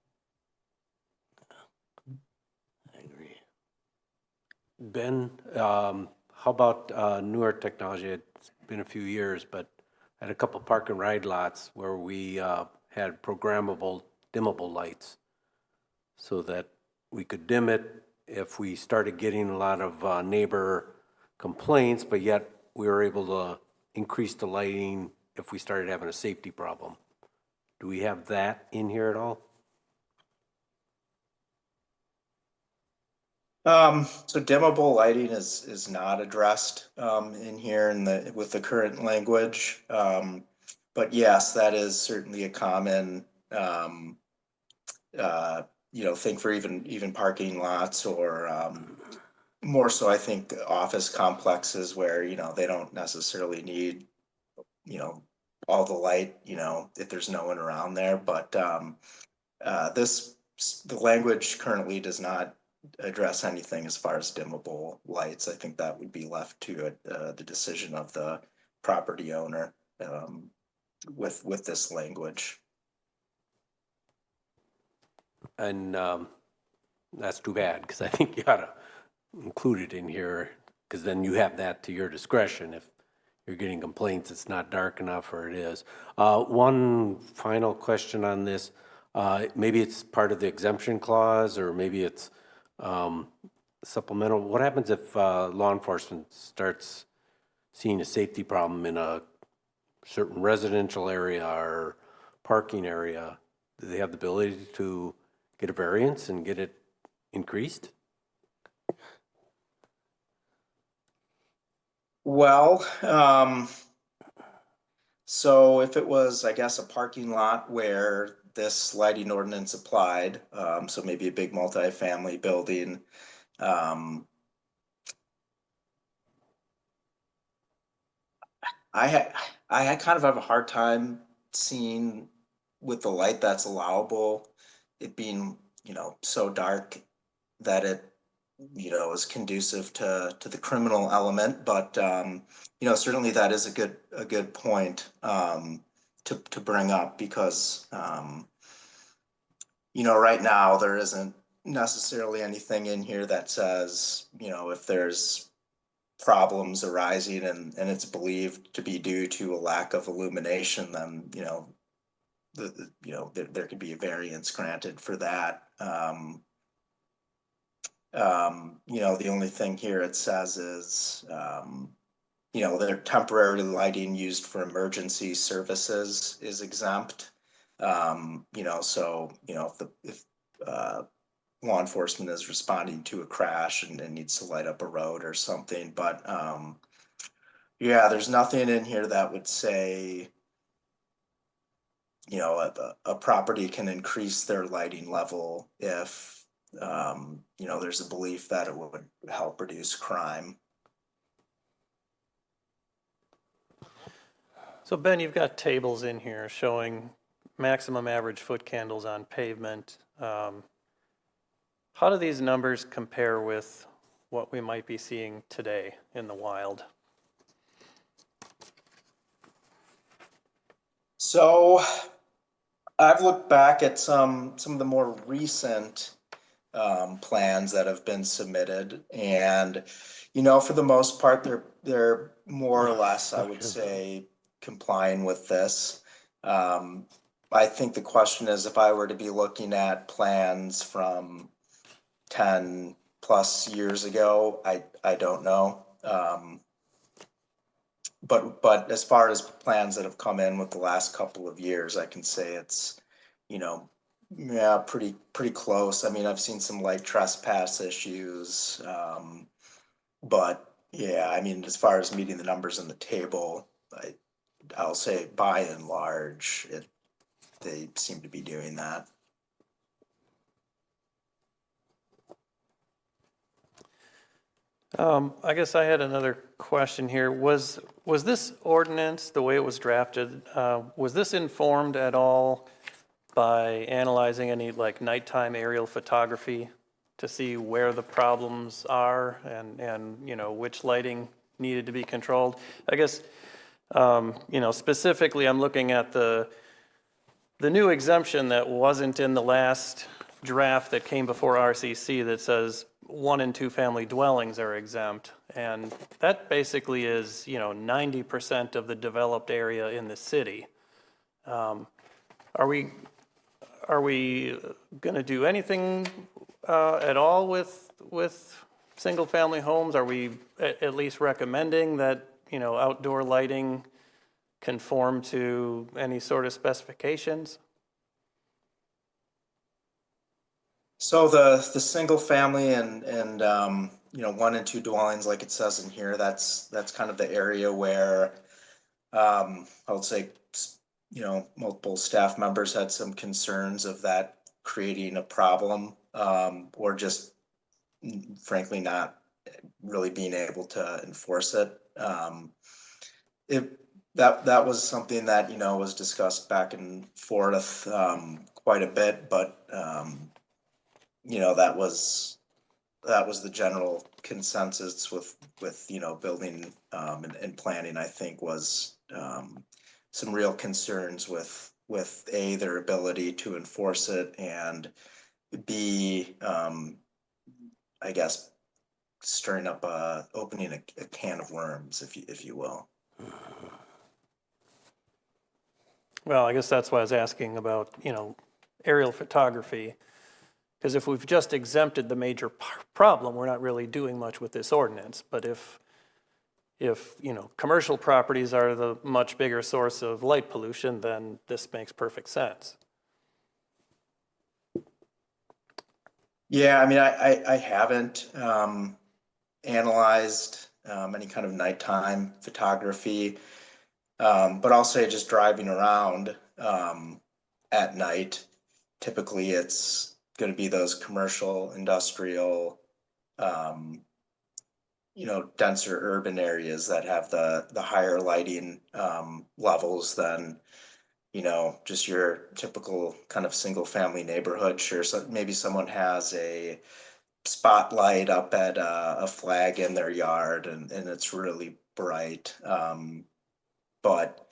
I agree. Ben, how about newer technology? It's been a few years, but I had a couple park and ride lots where we had programmable dimmable lights so that we could dim it if we started getting a lot of neighbor complaints, but yet we were able to increase the lighting if we started having a safety problem. Do we have that in here at all? So dimmable lighting is not addressed in here with the current language. But yes, that is certainly a common thing for even parking lots, or more so I think office complexes where they don't necessarily need all the light if there's no one around there. But the language currently does not address anything as far as dimmable lights. I think that would be left to the decision of the property owner with this language. And that's too bad, because I think you ought to include it in here, because then you have that to your discretion if you're getting complaints it's not dark enough or it is. One final question on this. Maybe it's part of the exemption clause, or maybe it's supplemental. What happens if law enforcement starts seeing a safety problem in a certain residential area or parking area? Do they have the ability to get a variance and get it increased? Well, so if it was, I guess, a parking lot where this lighting ordinance applied, so maybe a big multifamily building, I kind of have a hard time seeing with the light that's allowable, it being, so dark that it, is conducive to the criminal element. But, certainly that is a good point to bring up, because, right now there isn't necessarily anything in here that says, if there's problems arising and it's believed to be due to a lack of illumination, then, there could be a variance granted for that. The only thing here it says is, their temporary lighting used for emergency services is exempt. If law enforcement is responding to a crash and needs to light up a road or something, but there's nothing in here that would say, a property can increase their lighting level if there's a belief that it would help reduce crime. So Ben, you've got tables in here showing maximum average foot candles on pavement. How do these numbers compare with what we might be seeing today in the wild? So I've looked back at some of the more recent plans that have been submitted, and for the most part they're more or less, I would say, complying with this. I think the question is, if I were to be looking at plans from 10 plus years ago, I don't know. But as far as plans that have come in with the last couple of years, I can say it's, yeah, pretty close. I mean, I've seen some light trespass issues, but yeah, I mean, as far as meeting the numbers in the table, I'll say by and large, they seem to be doing that. I guess I had another question here. Was this ordinance, the way it was drafted, was this informed at all by analyzing any like nighttime aerial photography to see where the problems are and which lighting needed to be controlled? I guess, specifically I'm looking at the new exemption that wasn't in the last draft that came before RCC that says 1 and 2 family dwellings are exempt. And that basically is, 90% of the developed area in the city. Are we going to do anything at all with single family homes? Are we at least recommending that, outdoor lighting conform to any sort of specifications? So the single family and 1 and 2 dwellings, like it says in here, that's kind of the area where I would say multiple staff members had some concerns of that creating a problem, or just frankly not really being able to enforce it. That was something that was discussed back and forth quite a bit, but that was the general consensus with building and planning. I think was some real concerns with A, their ability to enforce it, and B, I guess stirring up opening a can of worms, if you will. Well, I guess that's why I was asking about aerial photography. Because if we've just exempted the major problem, we're not really doing much with this ordinance. But if commercial properties are the much bigger source of light pollution, then this makes perfect sense. Yeah, I mean, I haven't analyzed any kind of nighttime photography, but I'll say just driving around at night, typically it's going to be those commercial, industrial, denser urban areas that have the higher lighting levels than just your typical kind of single family neighborhood. Sure, so maybe someone has a spotlight up at a flag in their yard and it's really bright, but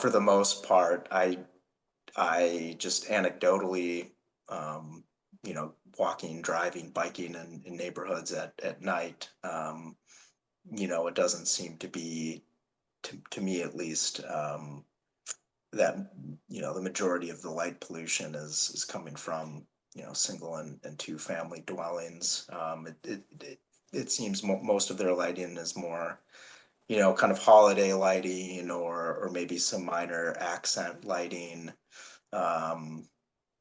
for the most part, I just anecdotally walking, driving, biking in neighborhoods at night, it doesn't seem to be, to me at least, that the majority of the light pollution is coming from single and 2 family dwellings. It seems most of their lighting is more kind of holiday lighting or maybe some minor accent lighting,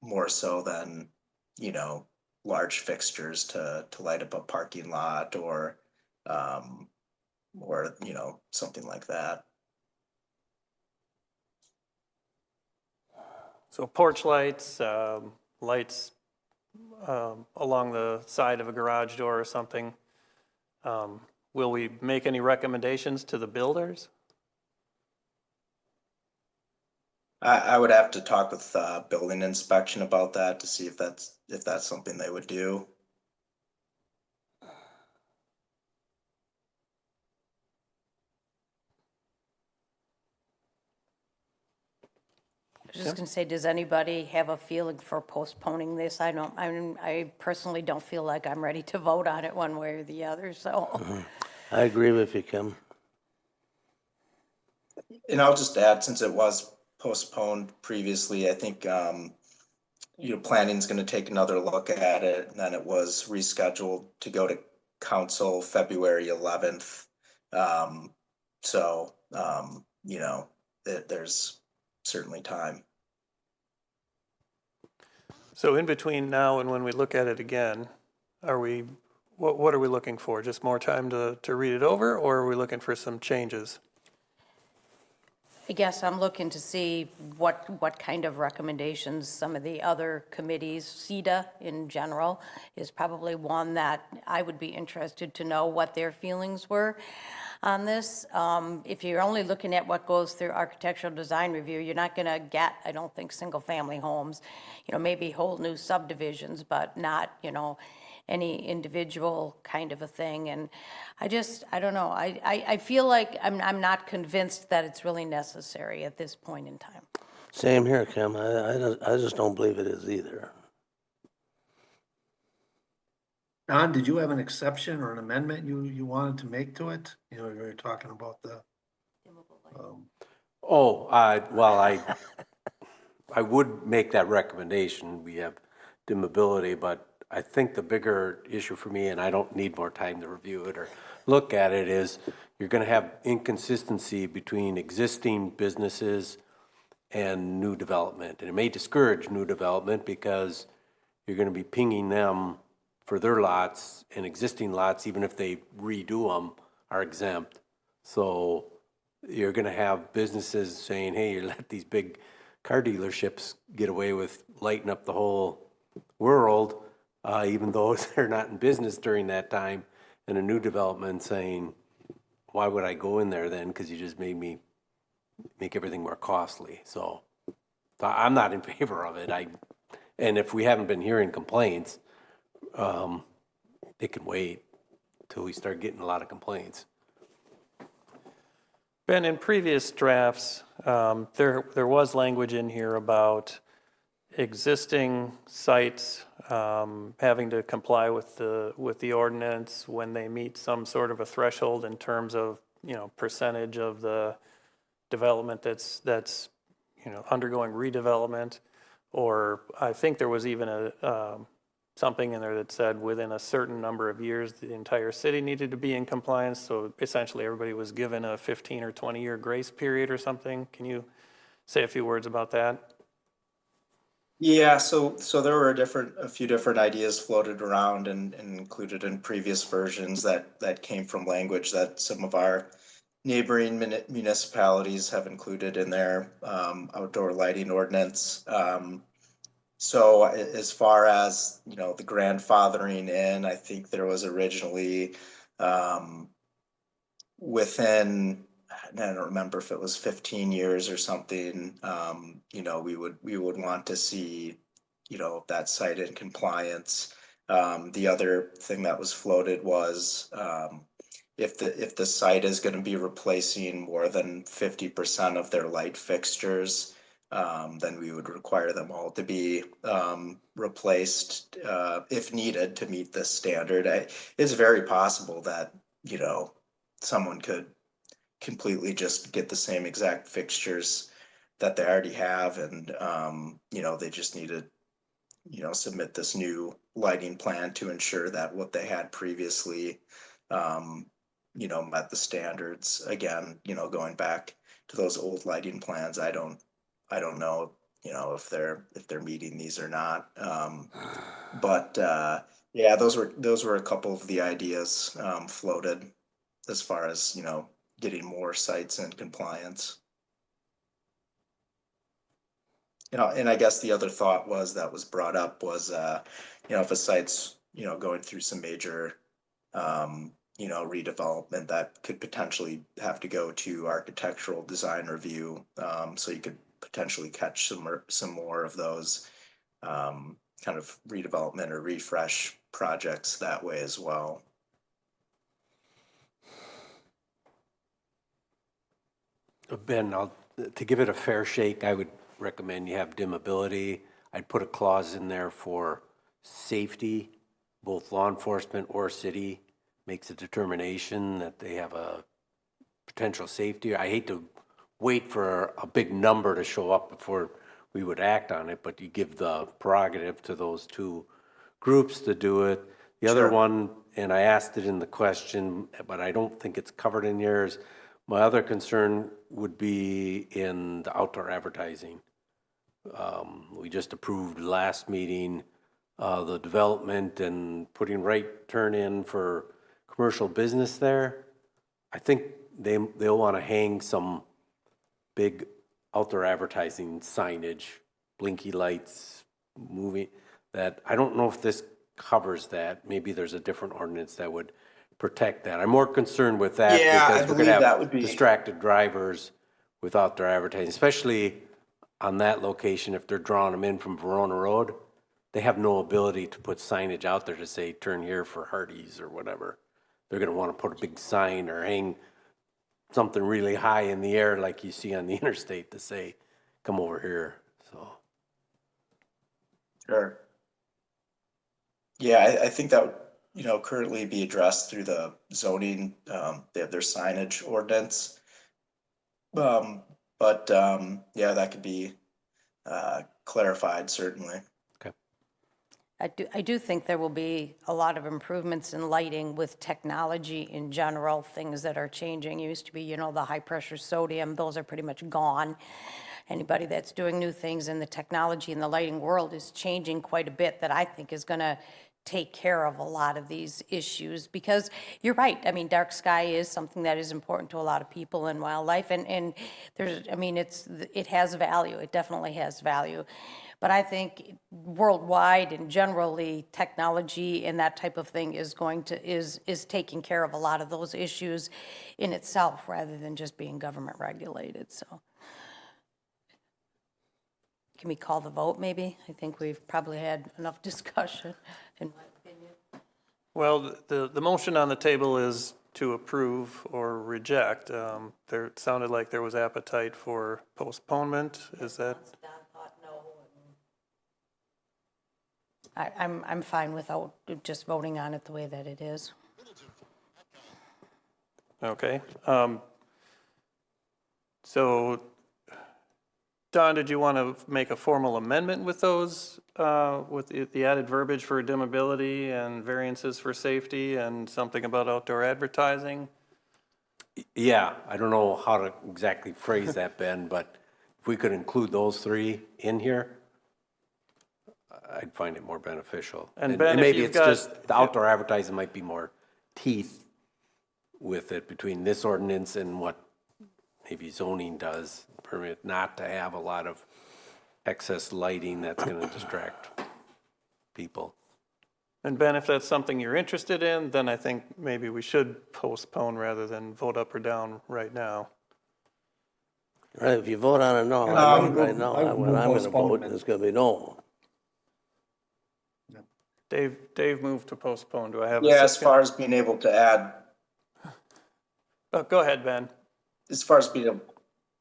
more so than large fixtures to light up a parking lot or something like that. So porch lights, lights along the side of a garage door or something. Will we make any recommendations to the builders? I would have to talk with building inspection about that to see if that's something they would do. I was just going to say, does anybody have a feeling for postponing this? I personally don't feel like I'm ready to vote on it one way or the other, so. I agree with you, Kim. And I'll just add, since it was postponed previously. I think, planning's going to take another look at it, and then it was rescheduled to go to council February 11th. There's certainly time. So in between now and when we look at it again, what are we looking for? Just more time to read it over, or are we looking for some changes? I guess I'm looking to see what kind of recommendations some of the other committees, CETA in general, is probably one that I would be interested to know what their feelings were on this. If you're only looking at what goes through architectural design review, you're not going to get, I don't think, single-family homes, maybe whole new subdivisions, but not, any individual kind of a thing. And I don't know. I feel like I'm not convinced that it's really necessary at this point in time. Same here, Kim. I just don't believe it is either. Don, did you have an exception or an amendment you wanted to make to it? We were talking about the. I would make that recommendation. We have dimmability, but I think the bigger issue for me, and I don't need more time to review it or look at it, is you're going to have inconsistency between existing businesses and new development. And it may discourage new development because you're going to be pinging them for their lots, and existing lots, even if they redo them, are exempt. So you're going to have businesses saying, hey, you let these big car dealerships get away with lighting up the whole world, even though they're not in business during that time, and a new development saying, why would I go in there then? Because you just made me make everything more costly. So I'm not in favor of it. And if we haven't been hearing complaints, it can wait till we start getting a lot of complaints. Ben, in previous drafts, there was language in here about existing sites having to comply with the ordinance when they meet some sort of a threshold in terms of percentage of the development that's undergoing redevelopment, or I think there was even something in there that said within a certain number of years the entire city needed to be in compliance. So essentially everybody was given a 15 or 20 year grace period or something. Can you say a few words about that? Yeah, so there were a few different ideas floated around and included in previous versions that came from language that some of our neighboring municipalities have included in their outdoor lighting ordinance. So as far as the grandfathering in, I think there was originally within, I don't remember if it was 15 years or something, we would want to see, that site in compliance. The other thing that was floated was if the site is going to be replacing more than 50% of their light fixtures, then we would require them all to be replaced if needed to meet this standard. It's very possible that, someone could completely just get the same exact fixtures that they already have, and they just need to submit this new lighting plan to ensure that what they had previously met the standards. Again, going back to those old lighting plans, I don't know if they're meeting these or not, but yeah, those were a couple of the ideas floated as far as getting more sites in compliance. And I guess the other thought that was brought up was, if a site's, going through some major, redevelopment, that could potentially have to go to architectural design review. So you could potentially catch some more of those kind of redevelopment or refresh projects that way as well. Ben, to give it a fair shake, I would recommend you have dimmability. I'd put a clause in there for safety. Both law enforcement or city makes a determination that they have a potential safety. I hate to wait for a big number to show up before we would act on it, but you give the prerogative to those two groups to do it. The other one, and I asked it in the question, but I don't think it's covered in yours. My other concern would be in the outdoor advertising. We just approved last meeting the development and putting right turn in for commercial business there. I think they'll want to hang some big outdoor advertising signage, blinky lights, moving, that I don't know if this covers that. Maybe there's a different ordinance that would protect that. I'm more concerned with that because we're going to have distracted drivers with outdoor advertising, especially on that location. If they're drawing them in from Verona Road, they have no ability to put signage out there to say, turn here for Hardee's or whatever. They're going to want to put a big sign or hang something really high in the air like you see on the interstate to say, come over here. So. Sure. Yeah, I think that would, you know, currently be addressed through the zoning. They have their signage ordinance. Yeah, that could be clarified, certainly. I do think there will be a lot of improvements in lighting with technology in general, things that are changing. It used to be, you know, the high pressure sodium, those are pretty much gone. Anybody that's doing new things in the technology in the lighting world is changing quite a bit that I think is gonna take care of a lot of these issues, because you're right. I mean, dark sky is something that is important to a lot of people and wildlife, and there's, I mean, it has value. It definitely has value. But I think worldwide and generally technology and that type of thing is taking care of a lot of those issues in itself rather than just being government regulated. So can we call the vote maybe? I think we've probably had enough discussion in my opinion. Well, the motion on the table is to approve or reject. It sounded like there was appetite for postponement. Is that? I'm fine without just voting on it the way that it is. Okay. So, Don, did you want to make a formal amendment with those, with the added verbiage for dimmability and variances for safety and something about outdoor advertising? Yeah, I don't know how to exactly phrase that, Ben, but if we could include those three in here, I'd find it more beneficial. And Ben, maybe it's just the outdoor advertising might be more teeth with it between this ordinance and what maybe zoning does, permit not to have a lot of excess lighting that's going to distract people. And Ben, if that's something you're interested in, then I think maybe we should postpone rather than vote up or down right now. Right, if you vote on it no, I'm going to vote, it's going to be no. Dave moved to postpone. Do I have a second? Yeah, as far as being able to add. Oh, go ahead, Ben. As far as being a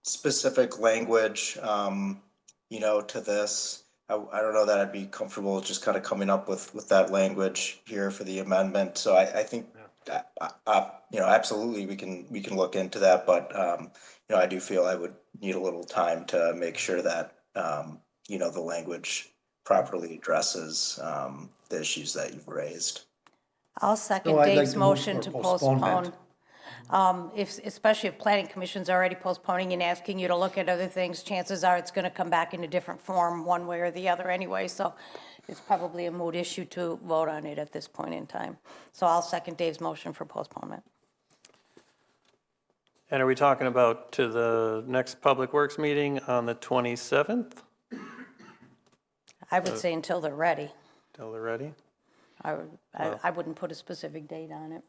specific language, you know, to this, I don't know that I'd be comfortable just kind of coming up with that language here for the amendment. So I think, you know, absolutely we can look into that, but you know, I do feel I would need a little time to make sure that you know, the language properly addresses the issues that you've raised. I'll second Dave's motion to postpone. Especially if planning commission's already postponing and asking you to look at other things, chances are it's going to come back in a different form one way or the other anyway. So it's probably a moot issue to vote on it at this point in time. So I'll second Dave's motion for postponement. And are we talking about to the next Public Works meeting on the 27th? I would say until they're ready. Until they're ready? I wouldn't put a specific date on it.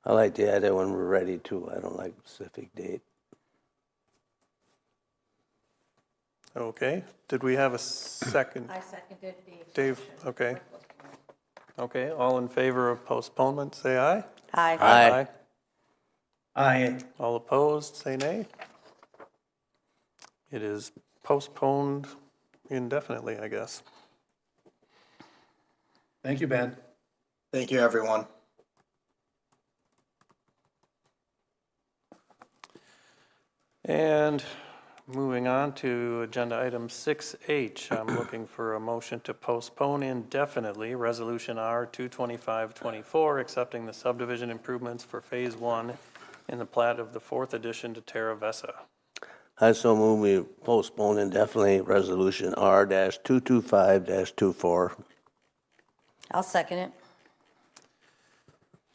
I like the idea when we're ready too. I don't like a specific date. Okay. Did we have a second? I seconded Dave, okay. Okay, all in favor of postponement, say aye. Aye. Aye. Aye. All opposed, say nay. It is postponed indefinitely, I guess. Thank you, Ben. Thank you, everyone. And moving on to agenda item 6H, I'm looking for a motion to postpone indefinitely Resolution R 22524, accepting the subdivision improvements for Phase 1 in the plat of the 4th addition to Terra Vesa. I so move we postpone indefinitely Resolution R-225-24. I'll second it.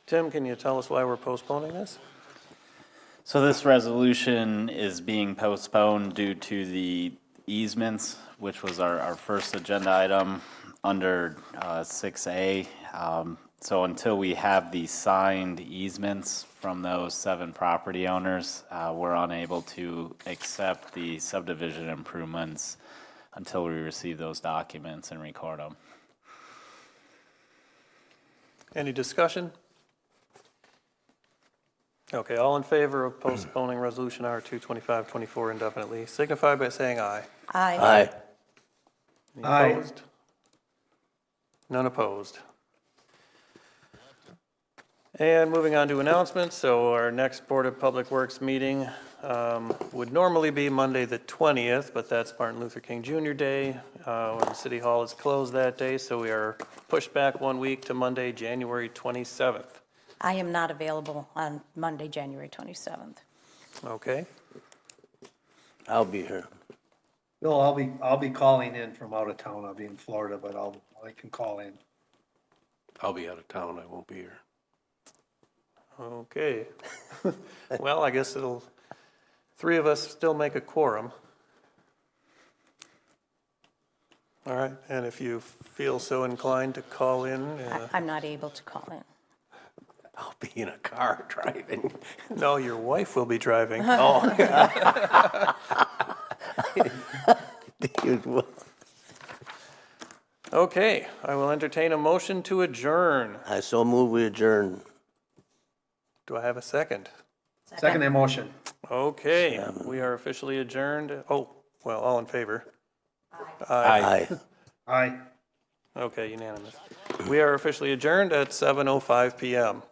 Tim, can you tell us why we're postponing this? So this resolution is being postponed due to the easements, which was our first agenda item under 6A. So until we have the signed easements from those 7 property owners, we're unable to accept the subdivision improvements until we receive those documents and record them. Any discussion? Okay, all in favor of postponing Resolution R 22524 indefinitely, signify by saying aye. Aye. Aye. Any Aye. opposed? None opposed. And moving on to announcements, so our next Board of Public Works meeting would normally be Monday the 20th, but that's Martin Luther King Jr. Day, when City Hall is closed that day, so we are pushed back 1 week to Monday, January 27th. I am not available on Monday, January 27th. Okay, I'll be here. Bill, I'll be calling in from out of town. I'll be in Florida, but I can call in. I'll be out of town, I won't be here. okay. Well, I guess 3 of us still make a quorum. All right, and if you feel so inclined to call in, I'm not able to call in. I'll be in a car driving. no, your wife will be driving. Okay, I will entertain a motion to adjourn. I so move we adjourn. Do I have a second? Second that motion. Okay, we are officially adjourned. Oh, well, all in favor? Aye. Aye. Okay, unanimous. We are officially adjourned at 7:05 PM.